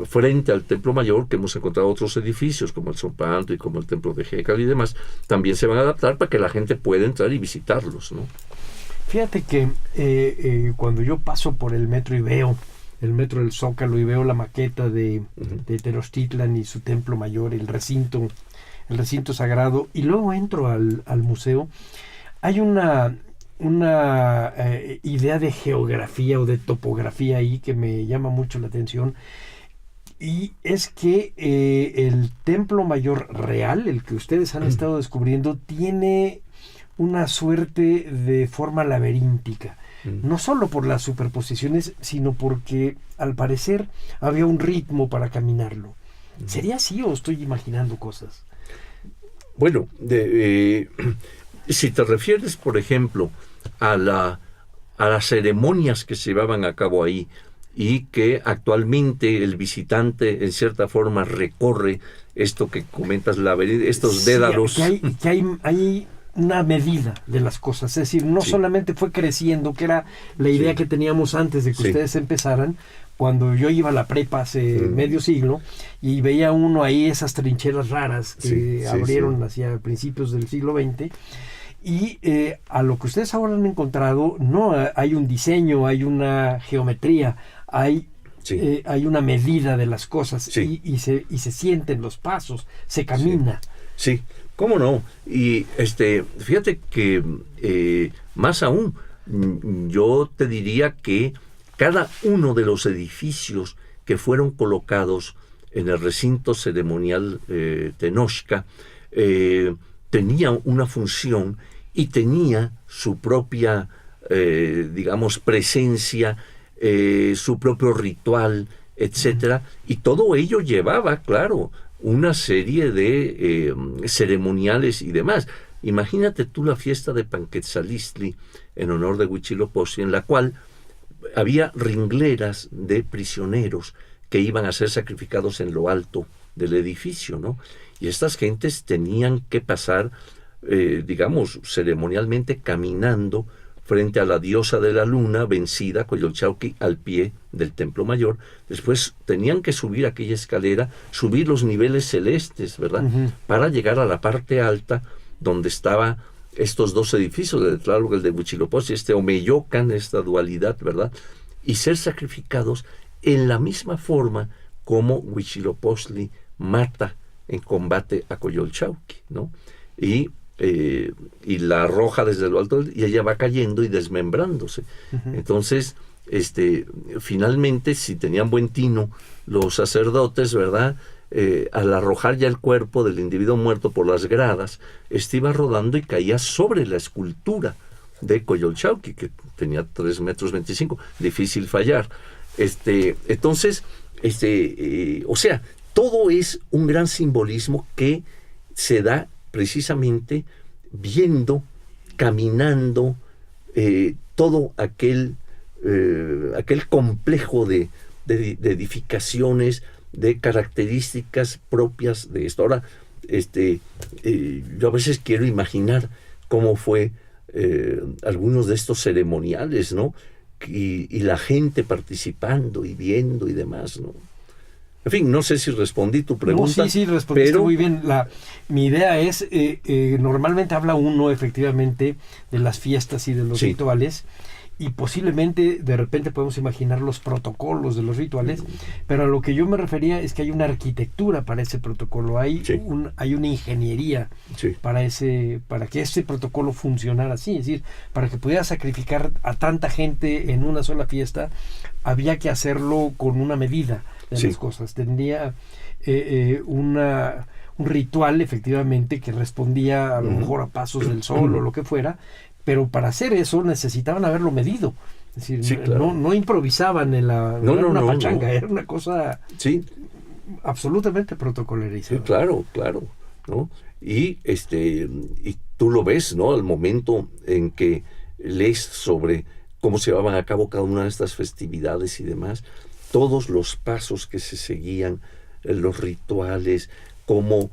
frente al Templo Mayor, que hemos encontrado otros edificios como el Sopanto y como el Templo de Jécal y demás, también se van a adaptar para que la gente pueda entrar y visitarlos, ¿no? Fíjate que cuando yo paso por el metro y veo el metro del Zócalo y veo la maqueta de Tenochtitlan y su Templo Mayor, el recinto sagrado, y luego entro al museo, hay una idea de geografía o de topografía ahí que me llama mucho la atención, Y es que el templo mayor real, el que ustedes han estado descubriendo, tiene una suerte de forma laberíntica. No solo por las superposiciones, sino porque al parecer había un ritmo para caminarlo. ¿Sería así o estoy imaginando cosas? Bueno, si te refieres, por ejemplo, a las ceremonias que se llevaban a cabo ahí y que actualmente el visitante en cierta forma recorre esto que comentas, estos dédalos. Que hay una medida de las cosas, es decir, no solamente fue creciendo, que era la idea que teníamos antes de que ustedes empezaran, cuando yo iba a la prepa hace medio siglo y veía uno ahí esas trincheras raras que abrieron hacia principios del siglo XX, y a lo que ustedes ahora han encontrado, no hay un diseño, hay una geometría, hay una medida de las cosas y se sienten los pasos, se camina. Sí, cómo no. Y fíjate que más aún, yo te diría que cada uno de los edificios que fueron colocados en el recinto ceremonial Tenochca tenía una función y tenía su propia, digamos, presencia, su propio ritual, etcétera, y todo ello llevaba, claro, una serie de ceremoniales y demás. Imagínate tú la fiesta de Panquetzalistli en honor de Huitzilopochtli, en la cual había ringleras de prisioneros que iban a ser sacrificados en lo alto del edificio, ¿no? Y estas gentes tenían que pasar, digamos, ceremonialmente caminando frente a la diosa de la luna vencida, Coyolxauhqui, al pie del templo mayor. Después tenían que subir aquella escalera, subir los niveles celestes, ¿verdad? Para llegar a la parte alta donde estaba estos dos edificios, el de Tlaloc, el de Huitzilopochtli, Omeyocan, esta dualidad, ¿verdad? Y ser sacrificados en la misma forma como Huitzilopochtli mata en combate a Coyolxauhqui, ¿no? Y la arroja desde lo alto y ella va cayendo y desmembrándose. Entonces, finalmente, si tenían buen tino los sacerdotes, ¿verdad? Al arrojar ya el cuerpo del individuo muerto por las gradas, iba rodando y caía sobre la escultura de Coyolxauhqui, que tenía 3,25 metros, difícil fallar. Entonces, o sea, todo es un gran simbolismo que se da precisamente viendo, caminando, todo aquel complejo de edificaciones, de características propias de esto. Ahora, yo a veces quiero imaginar cómo fue algunos de estos ceremoniales, ¿no? Y la gente participando y viendo y demás, ¿no? En fin, no sé si respondí tu pregunta. No, sí, respondiste muy bien. Mi idea es, normalmente habla uno efectivamente de las fiestas y de los rituales, y posiblemente de repente podemos imaginar los protocolos de los rituales, pero a lo que yo me refería es que hay una arquitectura para ese protocolo, hay una ingeniería para que ese protocolo funcionara así, es decir, para que pudiera sacrificar a tanta gente en una sola fiesta, había que hacerlo con una medida de las cosas, tendría un ritual efectivamente que respondía a lo mejor a pasos del sol o lo que fuera, pero para hacer eso necesitaban haberlo medido. Es decir, no improvisaban en una pachanga, era una cosa absolutamente protocolarizada. Sí, claro, ¿no? Y tú lo ves, ¿no? Al momento en que lees sobre cómo se llevaban a cabo cada una de estas festividades y demás, todos los pasos que se seguían, los rituales, cómo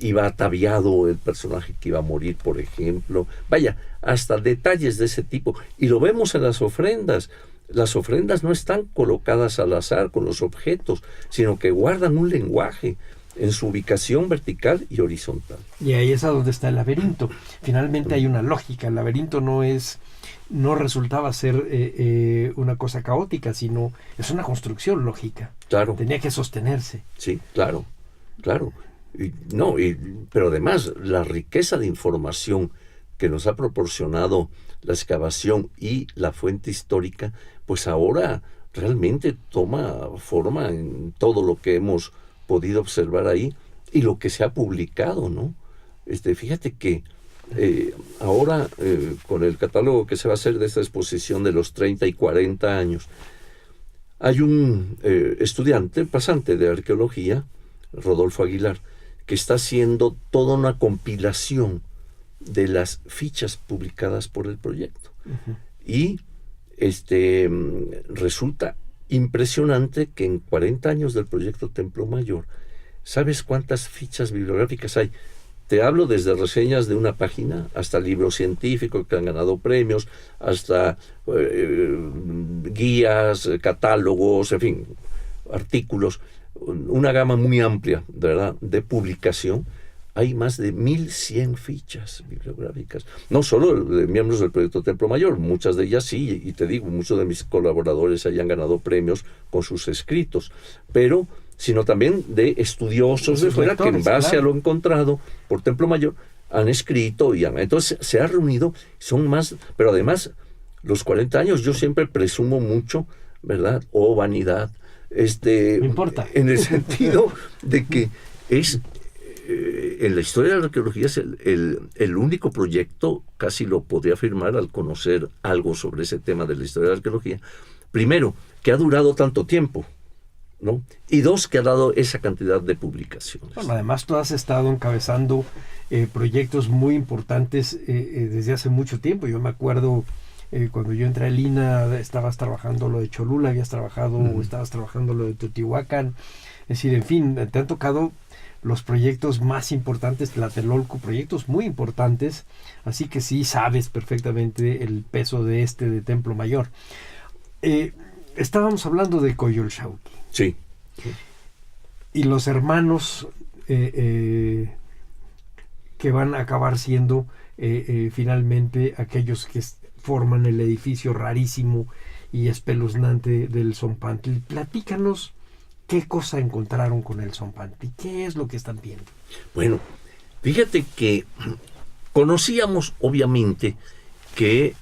iba ataviado el personaje que iba a morir, por ejemplo. Vaya, hasta detalles de ese tipo. Y lo vemos en las ofrendas. Las ofrendas no están colocadas al azar con los objetos, sino que guardan un lenguaje en su ubicación vertical y horizontal. Y ahí es a donde está el laberinto. Finalmente hay una lógica. El laberinto no resultaba ser una cosa caótica, sino es una construcción lógica. Claro. Tenía que sostenerse. Sí, claro. Pero además, la riqueza de información que nos ha proporcionado la excavación y la fuente histórica, pues ahora realmente toma forma en todo lo que hemos podido observar ahí y lo que se ha publicado, ¿no? Fíjate que ahora con el catálogo que se va a hacer de esta exposición de los 30 y 40 años, hay un estudiante, pasante de arqueología, Rodolfo Aguilar, que está haciendo toda una compilación de las fichas publicadas por el proyecto. Uh-huh. Y resulta impresionante que en 40 años del proyecto Templo Mayor, ¿sabes cuántas fichas bibliográficas hay? Te hablo desde reseñas de una página hasta libros científicos que han ganado premios, hasta guías, catálogos, en fin, artículos, una gama muy amplia, de verdad, de publicación. Hay más de 1.100 fichas bibliográficas, no solo de miembros del proyecto Templo Mayor, muchas de ellas sí, y te digo, muchos de mis colaboradores hayan ganado premios con sus escritos, pero sino también de estudiosos de fuera que en base a lo encontrado por Templo Mayor han escrito y entonces se ha reunido, son más, pero además los 40 años yo siempre presumo mucho, ¿verdad? O vanidad, no importa. En el sentido de que es en la historia de la arqueología es el único proyecto, casi lo podría afirmar al conocer algo sobre ese tema de la historia de la arqueología, primero, que ha durado tanto tiempo, ¿no? Y dos, que ha dado esa cantidad de publicaciones. Bueno, además tú has estado encabezando proyectos muy importantes desde hace mucho tiempo. Yo me acuerdo cuando yo entré a Lina, estabas trabajando lo de Cholula, habías trabajado, estabas trabajando lo de Teotihuacán. Es decir, en fin, te han tocado los proyectos más importantes, Tlatelolco, proyectos muy importantes, así que sí sabes perfectamente el peso de Templo Mayor. Estábamos hablando de Coyolxauhqui. Sí. Y los hermanos que van a acabar siendo finalmente aquellos que forman el edificio rarísimo y espeluznante del Zompantli. Platícanos qué cosa encontraron con el Zompantli, qué es lo que están viendo. Bueno, fíjate que conocíamos obviamente que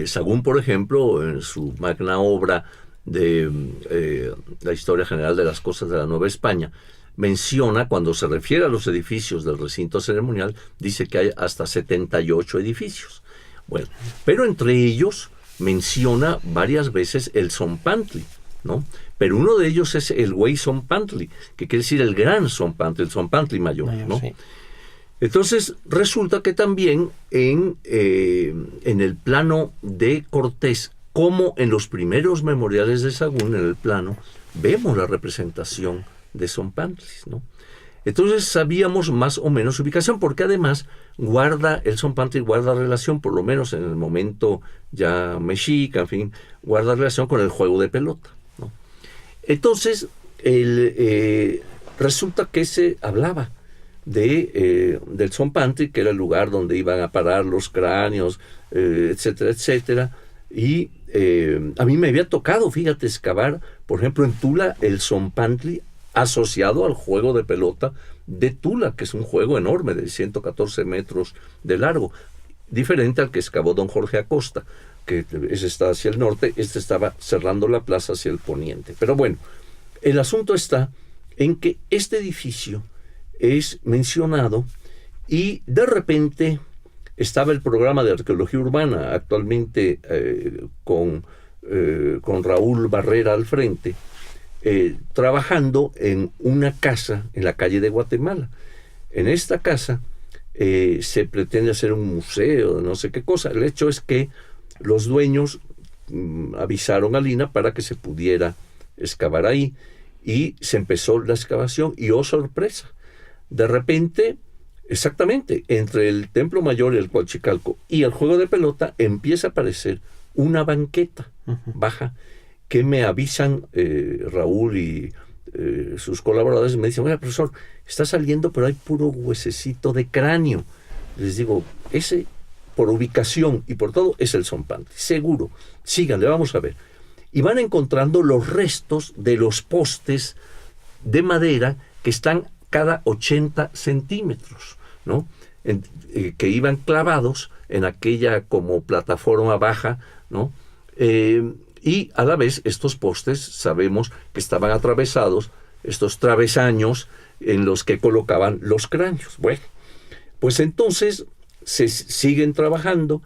Sahagún, por ejemplo, en su magna obra de la historia general de las cosas de la Nueva España, menciona, cuando se refiere a los edificios del recinto ceremonial, dice que hay hasta 78 edificios. Bueno, pero entre ellos menciona varias veces el Zompantli, ¿no? Pero uno de ellos es el Güey Zompantli, que quiere decir el gran Zompantli, el Zompantli mayor, ¿no? Sí. Entonces resulta que también en el plano de Cortés, como en los primeros memoriales de Sahagún, en el plano, vemos la representación de Zompantlis, ¿no? Entonces sabíamos más o menos su ubicación, porque además el Zompantli guarda relación, por lo menos en el momento ya mexica, en fin, guarda relación con el juego de pelota, ¿no? Entonces, resulta que se hablaba del Zompantli, que era el lugar donde iban a parar los cráneos, etcétera, etcétera, y a mí me había tocado, fíjate, excavar, por ejemplo, en Tula, el Zompantli asociado al juego de pelota de Tula, que es un juego enorme de 114 metros de largo, diferente al que excavó don Jorge Acosta, que ese está hacia el norte, este estaba cerrando la plaza hacia el poniente. Pero bueno, el asunto está en que este edificio es mencionado y de repente estaba el programa de arqueología urbana, actualmente con Raúl Barrera al frente, trabajando en una casa en la calle de Guatemala. En esta casa se pretende hacer un museo, no sé qué cosa. El hecho es que los dueños avisaron a Lina para que se pudiera excavar ahí, y se empezó la excavación y ¡oh sorpresa! De repente, exactamente, entre el Templo Mayor y el Coacchicalco y el juego de pelota empieza a aparecer una banqueta baja, que me avisan Raúl y sus colaboradores, me dicen: oye, profesor, está saliendo, pero hay puro huesecito de cráneo. Les digo, ese, por ubicación y por todo, es el Zompantli, seguro. Síganle, vamos a ver. Y van encontrando los restos de los postes de madera que están cada 80 centímetros, ¿no? Que iban clavados en aquella como plataforma baja, ¿no? Y a la vez estos postes sabemos que estaban atravesados, estos travesaños en los que colocaban los cráneos. Bueno, pues entonces se siguen trabajando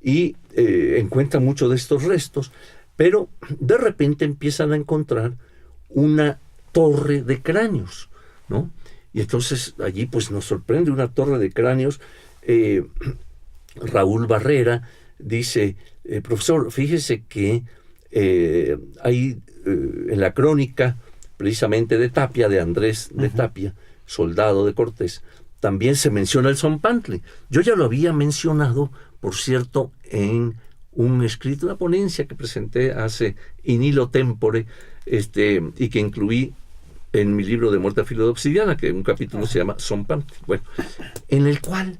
y encuentran muchos de estos restos, pero de repente empiezan a encontrar una torre de cráneos, ¿no? Y entonces allí pues nos sorprende una torre de cráneos. Raúl Barrera dice, profesor, fíjese que hay en la crónica precisamente de Tapia, de Andrés de Tapia, soldado de Cortés, también se menciona el Zompantli. Yo ya lo había mencionado, por cierto, en un escrito, una ponencia que presenté hace in illo tempore, y que incluí en mi libro de Muerte a filo de obsidiana, que un capítulo se llama Zompantli. Bueno, en el cual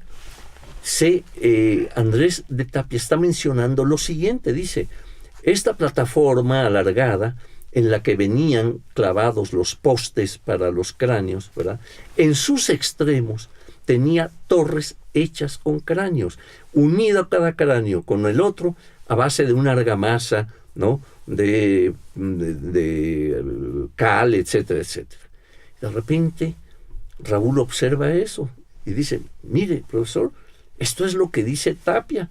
Andrés de Tapia está mencionando lo siguiente, dice: esta plataforma alargada en la que venían clavados los postes para los cráneos, ¿verdad?, en sus extremos tenía torres hechas con cráneos, unido cada cráneo con el otro a base de una argamasa, ¿no?, de cal, etcétera, etcétera. De repente Raúl observa eso y dice: mire, profesor, esto es lo que dice Tapia.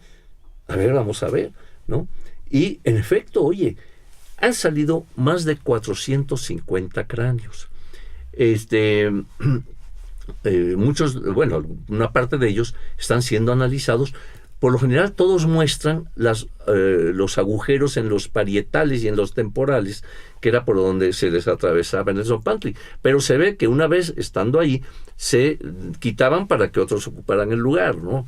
A ver, vamos a ver, ¿no? Y en efecto, oye, han salido más de 450 cráneos. Muchos, bueno, una parte de ellos están siendo analizados. Por lo general todos muestran los agujeros en los parietales y en los temporales, que era por donde se les atravesaba en el Zompantli. Pero se ve que una vez estando ahí, se quitaban para que otros ocuparan el lugar, ¿no?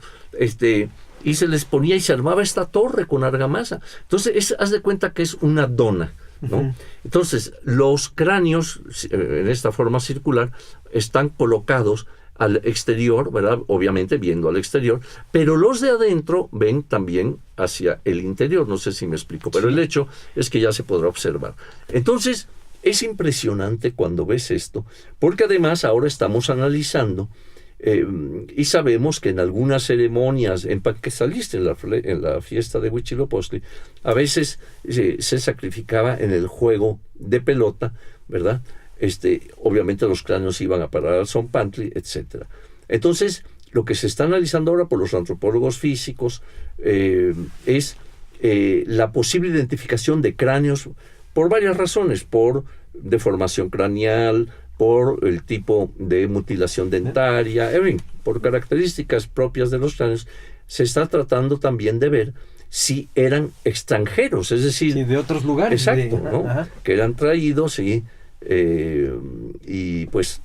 Y se les ponía y se armaba esta torre con argamasa. Entonces, haz de cuenta que es una dona, ¿no? Entonces, los cráneos, en esta forma circular, están colocados al exterior, ¿verdad? Obviamente viendo al exterior, pero los de adentro ven también hacia el interior. No sé si me explico, pero el hecho es que ya se podrá observar. Entonces, es impresionante cuando ves esto, porque además ahora estamos analizando y sabemos que en algunas ceremonias, que saliste en la fiesta de Huitzilopochtli, a veces se sacrificaba en el juego de pelota, ¿verdad? Obviamente los cráneos iban a parar al Zompantli, etc. Entonces, lo que se está analizando ahora por los antropólogos físicos es la posible identificación de cráneos por varias razones: por deformación craneal, por el tipo de mutilación dentaria, en fin, por características propias de los cráneos. Se está tratando también de ver si eran extranjeros, es decir, sí, de otros lugares. Exacto, ¿no? Que eran traídos y pues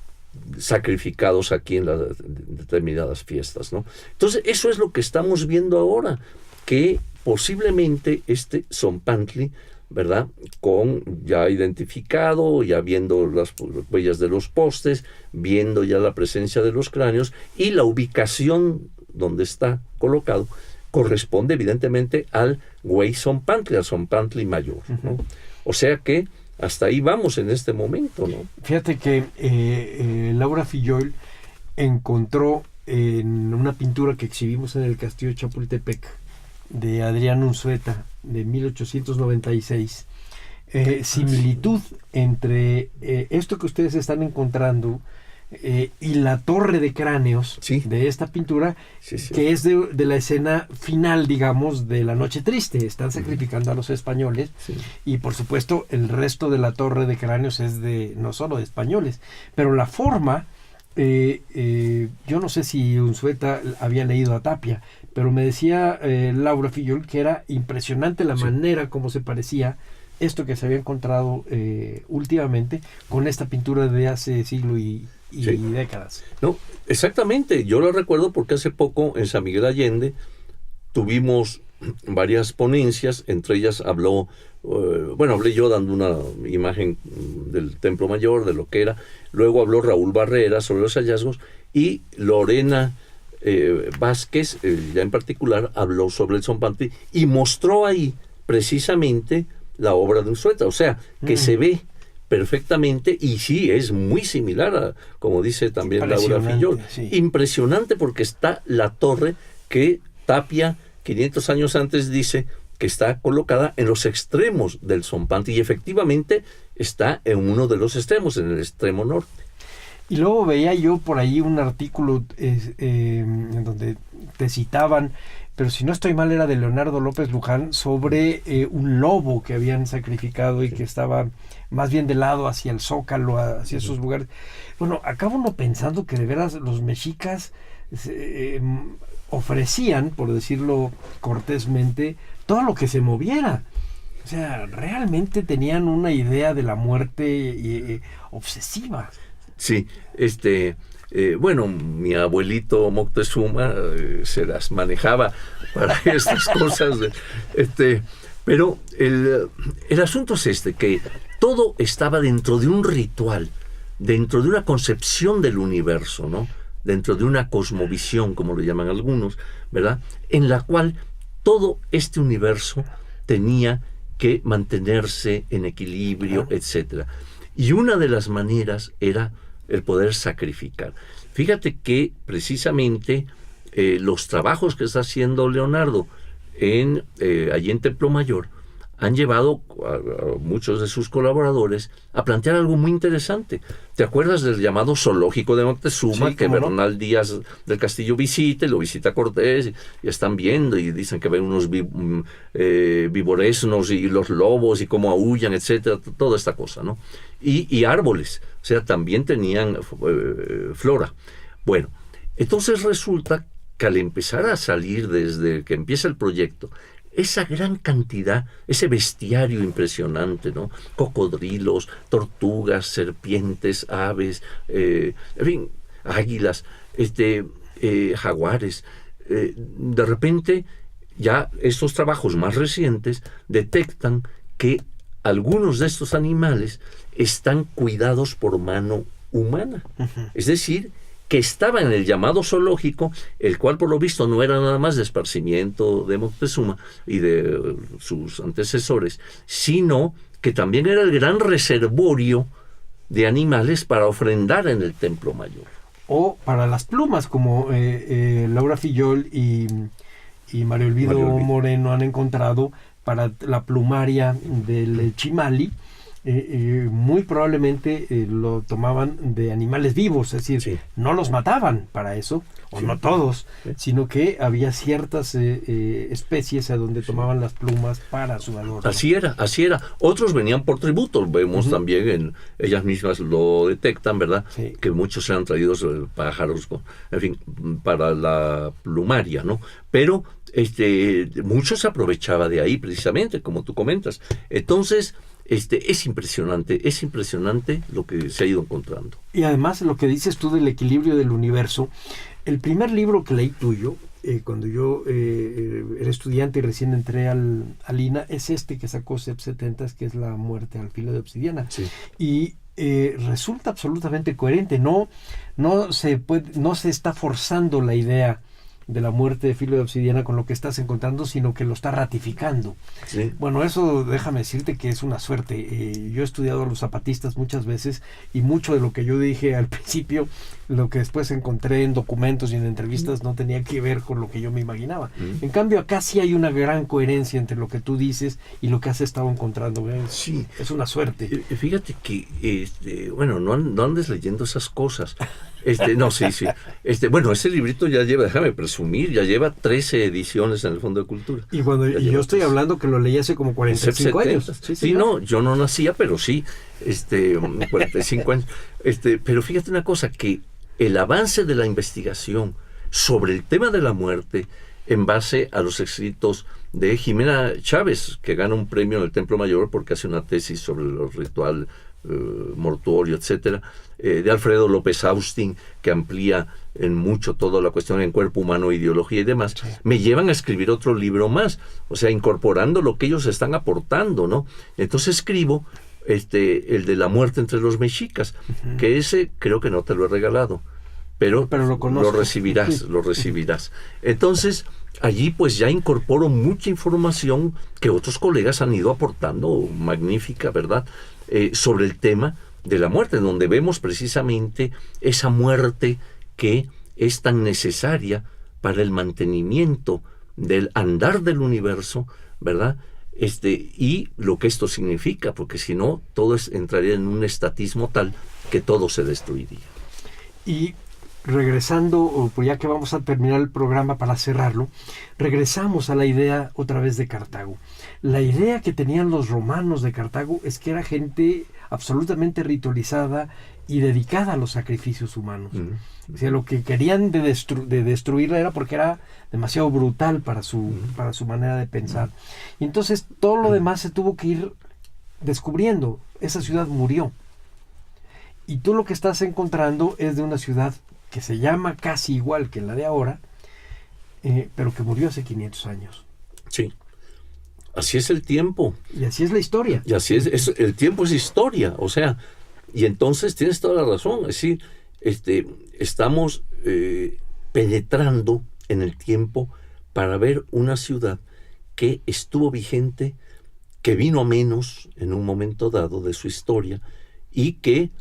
sacrificados aquí en las determinadas fiestas, ¿no? Entonces, eso es lo que estamos viendo ahora, que posiblemente este Zompantli, ¿verdad?, con ya identificado, ya viendo las huellas de los postes, viendo ya la presencia de los cráneos y la ubicación donde está colocado, corresponde evidentemente al Güey Zompantli, al Zompantli mayor, ¿no? O sea que hasta ahí vamos en este momento, ¿no? Fíjate que Laura Fillol encontró en una pintura que exhibimos en el Castillo de Chapultepec, de Adrián Unzueta, de 1896, similitud entre esto que ustedes están encontrando y la torre de cráneos, sí, de esta pintura, sí, sí, que es de la escena final, digamos, de La Noche Triste. Están sacrificando a los españoles, sí, y por supuesto el resto de la torre de cráneos es no solo de españoles, pero la forma, yo no sé si Unzueta había leído a Tapia, pero me decía Laura Fillol que era impresionante la, sí, manera como se parecía esto que se había encontrado últimamente con esta pintura de hace siglo y sí, décadas. No, exactamente, yo lo recuerdo porque hace poco en San Miguel Allende tuvimos varias ponencias, entre ellas hablé yo dando una imagen del Templo Mayor, de lo que era, luego habló Raúl Barrera sobre los hallazgos, y Lorena Vázquez, ya en particular, habló sobre el Zompantli y mostró ahí precisamente la obra de Unzueta, o sea, que se ve perfectamente, y sí, es muy similar a, como dice también Laura Fillol, sí, impresionante, porque está la torre que Tapia 500 años antes dice que está colocada en los extremos del Zompantli, y efectivamente está en uno de los extremos, en el extremo norte. Y luego veía yo por ahí un artículo en donde te citaban, pero si no estoy mal era de Leonardo López Luján, sobre un lobo que habían sacrificado y que estaba más bien de lado hacia el Zócalo, hacia esos lugares. Bueno, acaba uno pensando que de veras los mexicas ofrecían, por decirlo cortésmente, todo lo que se moviera. O sea, realmente tenían una idea de la muerte obsesiva. Sí, bueno, mi abuelito Moctezuma se las manejaba para estas cosas. Pero el asunto es que todo estaba dentro de un ritual, dentro de una concepción del universo, ¿no? Dentro de una cosmovisión, como lo llaman algunos, ¿verdad? En la cual todo este universo tenía que mantenerse en equilibrio, etcétera. Y una de las maneras era el poder sacrificar. Fíjate que precisamente los trabajos que está haciendo Leonardo allí en Templo Mayor han llevado a muchos de sus colaboradores a plantear algo muy interesante. ¿Te acuerdas del llamado zoológico de Moctezuma, que Bernal Díaz del Castillo lo visita Cortés, y están viendo y dicen que ven unos vivoresnos y los lobos y cómo aúllan, etcétera, toda esta cosa, ¿no? Y árboles, o sea, también tenían flora. Bueno, entonces resulta que al empezar a salir desde que empieza el proyecto, esa gran cantidad, ese bestiario impresionante, ¿no? Cocodrilos, tortugas, serpientes, aves, en fin, águilas, jaguares. De repente, ya estos trabajos más recientes detectan que algunos de estos animales están cuidados por mano humana. Uh-huh. Es decir, que estaba en el llamado zoológico, el cual por lo visto no era nada más de esparcimiento de Moctezuma y de sus antecesores, sino que también era el gran reservorio de animales para ofrendar en el Templo Mayor. O para las plumas, como Laura Fillol y Mario Elvido Moreno han encontrado para la plumaria del Chimali. Muy probablemente lo tomaban de animales vivos, es decir, sí, no los mataban para eso, o sí, no todos, sí, sino que había ciertas especies a donde tomaban las plumas para su adorno. Así era. Otros venían por tributo, vemos también, ellas mismas lo detectan, ¿verdad? Sí. Que muchos eran traídos pájaros, en fin, para la plumaria, ¿no? Pero mucho se aprovechaba de ahí precisamente, como tú comentas. Entonces, es impresionante lo que se ha ido encontrando. Y además lo que dices tú del equilibrio del universo, el primer libro que leí tuyo, cuando yo era estudiante y recién entré al INA, es que sacó CEP 70, que es La muerte al filo de obsidiana. Sí. Y resulta absolutamente coherente, no se está forzando la idea de la muerte de filo de obsidiana con lo que estás encontrando, sino que lo está ratificando. Sí. Bueno, eso déjame decirte que es una suerte. Yo he estudiado a los zapatistas muchas veces y mucho de lo que yo dije al principio, lo que después encontré en documentos y en entrevistas no tenía que ver con lo que yo me imaginaba. En cambio, acá sí hay una gran coherencia entre lo que tú dices y lo que has estado encontrando. Sí. Es una suerte. Fíjate que, no andes leyendo esas cosas. No, sí. Bueno, ese librito ya lleva, déjame presumir, ya lleva 13 ediciones en el Fondo de Cultura. Y yo estoy hablando que lo leí hace como 45 años. Sí, no, yo no nacía, pero sí, 45 años. Pero fíjate una cosa, que el avance de la investigación sobre el tema de la muerte, en base a los escritos de Jimena Chávez, que gana un premio en el Templo Mayor porque hace una tesis sobre el ritual mortuorio, etcétera, de Alfredo López Austin, que amplía en mucho toda la cuestión en cuerpo humano, ideología y demás, sí, me llevan a escribir otro libro más, o sea, incorporando lo que ellos están aportando, ¿no? Entonces escribo el de la muerte entre los mexicas, que ese creo que no te lo he regalado, pero lo recibirás. Entonces, allí pues ya incorporo mucha información que otros colegas han ido aportando, magnífica, ¿verdad?, sobre el tema de la muerte, donde vemos precisamente esa muerte que es tan necesaria para el mantenimiento del andar del universo, ¿verdad? Y lo que esto significa, porque si no, todo entraría en un estatismo tal que todo se destruiría. Y regresando, pues ya que vamos a terminar el programa para cerrarlo, regresamos a la idea otra vez de Cartago. La idea que tenían los romanos de Cartago es que era gente absolutamente ritualizada y dedicada a los sacrificios humanos. O sea, lo que querían de destruirla era porque era demasiado brutal para su manera de pensar. Y entonces todo lo demás se tuvo que ir descubriendo. Esa ciudad murió. Y tú lo que estás encontrando es de una ciudad que se llama casi igual que la de ahora, pero que murió hace 500 años. Sí. Así es el tiempo. Y así es la historia. Y así es el tiempo es historia, o sea, y entonces tienes toda la razón, es decir, estamos penetrando en el tiempo para ver una ciudad que estuvo vigente, que vino a menos en un momento dado de su historia y que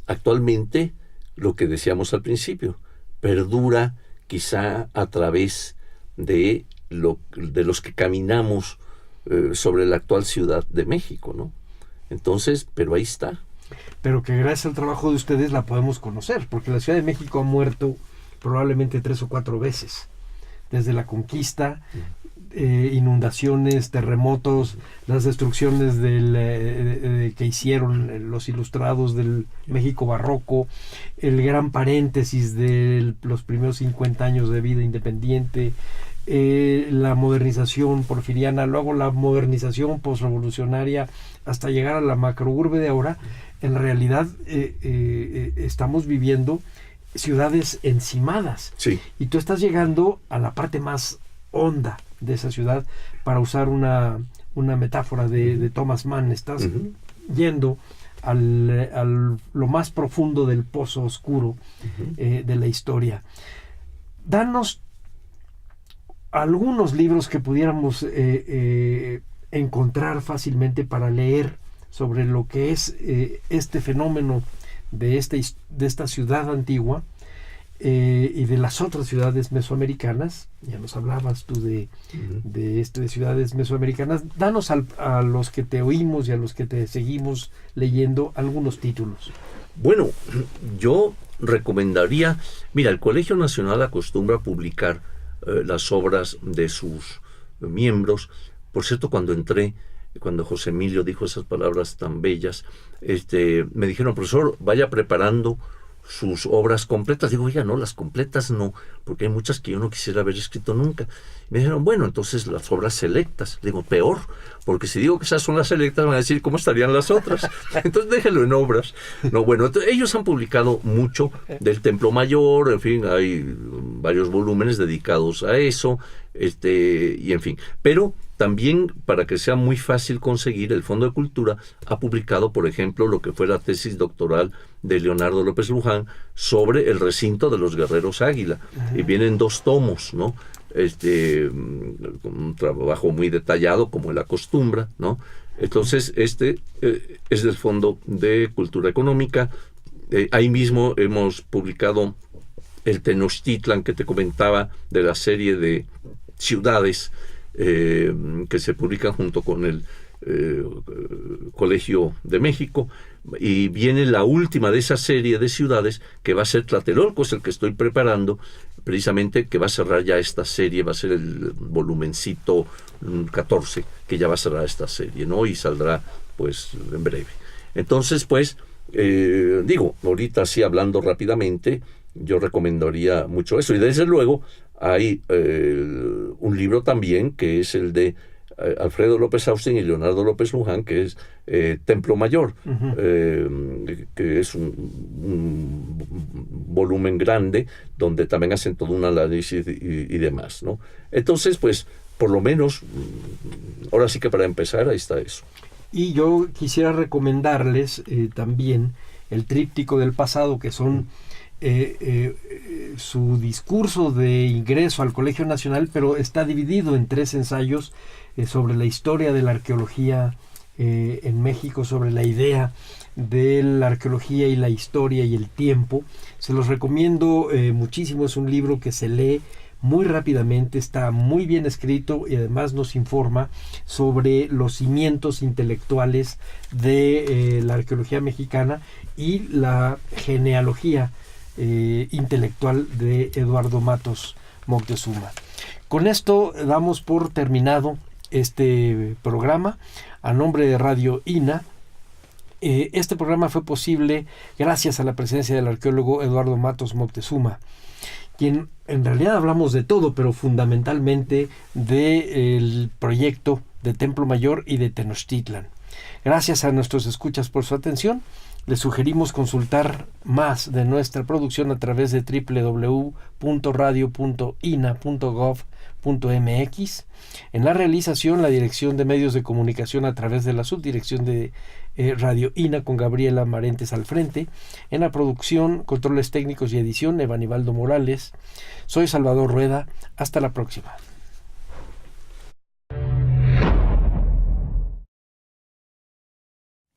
actualmente, lo que decíamos al principio, perdura quizá a través de los que caminamos sobre la actual Ciudad de México, ¿no? Entonces, pero ahí está. Pero que gracias al trabajo de ustedes la podemos conocer, porque la Ciudad de México ha muerto probablemente 3 o 4 veces, desde la conquista, inundaciones, terremotos, las destrucciones que hicieron los ilustrados del México barroco, el gran paréntesis de los primeros 50 años de vida independiente, la modernización porfiriana, luego la modernización posrevolucionaria hasta llegar a la macrourbe de ahora. En realidad estamos viviendo ciudades encimadas. Sí. Y tú estás llegando a la parte más honda de esa ciudad, para usar una metáfora de Thomas Mann. Estás yendo a lo más profundo del pozo oscuro de la historia. Danos algunos libros que pudiéramos encontrar fácilmente para leer sobre lo que es este fenómeno de esta ciudad antigua y de las otras ciudades mesoamericanas. Ya nos hablabas tú de ciudades mesoamericanas. Danos a los que te oímos y a los que te seguimos leyendo algunos títulos. Bueno, yo recomendaría, mira, el Colegio Nacional acostumbra a publicar las obras de sus miembros. Por cierto, cuando José Emilio dijo esas palabras tan bellas, me dijeron: profesor, vaya preparando sus obras completas. Digo, oiga, no, las completas no, porque hay muchas que yo no quisiera haber escrito nunca. Me dijeron, bueno, entonces las obras selectas. Digo, peor, porque si digo que esas son las selectas, van a decir, ¿cómo estarían las otras? Entonces déjelo en obras. No, bueno, ellos han publicado mucho del Templo Mayor, en fin, hay varios volúmenes dedicados a eso, y en fin. Pero también, para que sea muy fácil conseguir, el Fondo de Cultura ha publicado, por ejemplo, lo que fue la tesis doctoral de Leonardo López Luján sobre el recinto de los Guerreros Águila. Y vienen 2 tomos, ¿no? Un trabajo muy detallado, como él acostumbra, ¿no? Entonces, es del Fondo de Cultura Económica. Ahí mismo hemos publicado el Tenochtitlan, que te comentaba, de la serie de ciudades que se publican junto con el Colegio de México, y viene la última de esa serie de ciudades, que va a ser Tlatelolco, es el que estoy preparando, precisamente, que va a cerrar ya esta serie, va a ser el volumencito 14, que ya va a cerrar esta serie, ¿no? Y saldrá, pues, en breve. Entonces, pues, ahorita sí, hablando rápidamente, yo recomendaría mucho eso. Y desde luego hay un libro también, que es el de Alfredo López Austin y Leonardo López Luján, que es Templo Mayor, que es un volumen grande, donde también hacen todo un análisis y demás, ¿no? Entonces, pues, por lo menos, ahora sí que para empezar, ahí está eso. Y yo quisiera recomendarles también el Tríptico del Pasado, que son su discurso de ingreso al Colegio Nacional, pero está dividido en 3 ensayos sobre la historia de la arqueología en México, sobre la idea de la arqueología y la historia y el tiempo. Se los recomiendo muchísimo. Es un libro que se lee muy rápidamente, está muy bien escrito y además nos informa sobre los cimientos intelectuales de la arqueología mexicana y la genealogía intelectual de Eduardo Matos Moctezuma. Con esto damos por terminado este programa. A nombre de Radio INA, este programa fue posible gracias a la presencia del arqueólogo Eduardo Matos Moctezuma, quien en realidad hablamos de todo, pero fundamentalmente del proyecto de Templo Mayor y de Tenochtitlan. Gracias a nuestros escuchas por su atención. Les sugerimos consultar más de nuestra producción a través de www.radio.ina.gov.mx. En la realización, la Dirección de Medios de Comunicación a través de la Subdirección de Radio INA con Gabriela Marentes al frente. En la producción, controles técnicos y edición, Eva Nivaldo Morales. Soy Salvador Rueda. Hasta la próxima.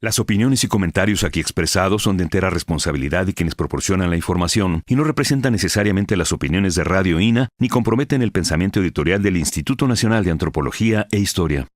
Las opiniones y comentarios aquí expresados son de entera responsabilidad de quienes proporcionan la información y no representan necesariamente las opiniones de Radio INA ni comprometen el pensamiento editorial del Instituto Nacional de Antropología e Historia.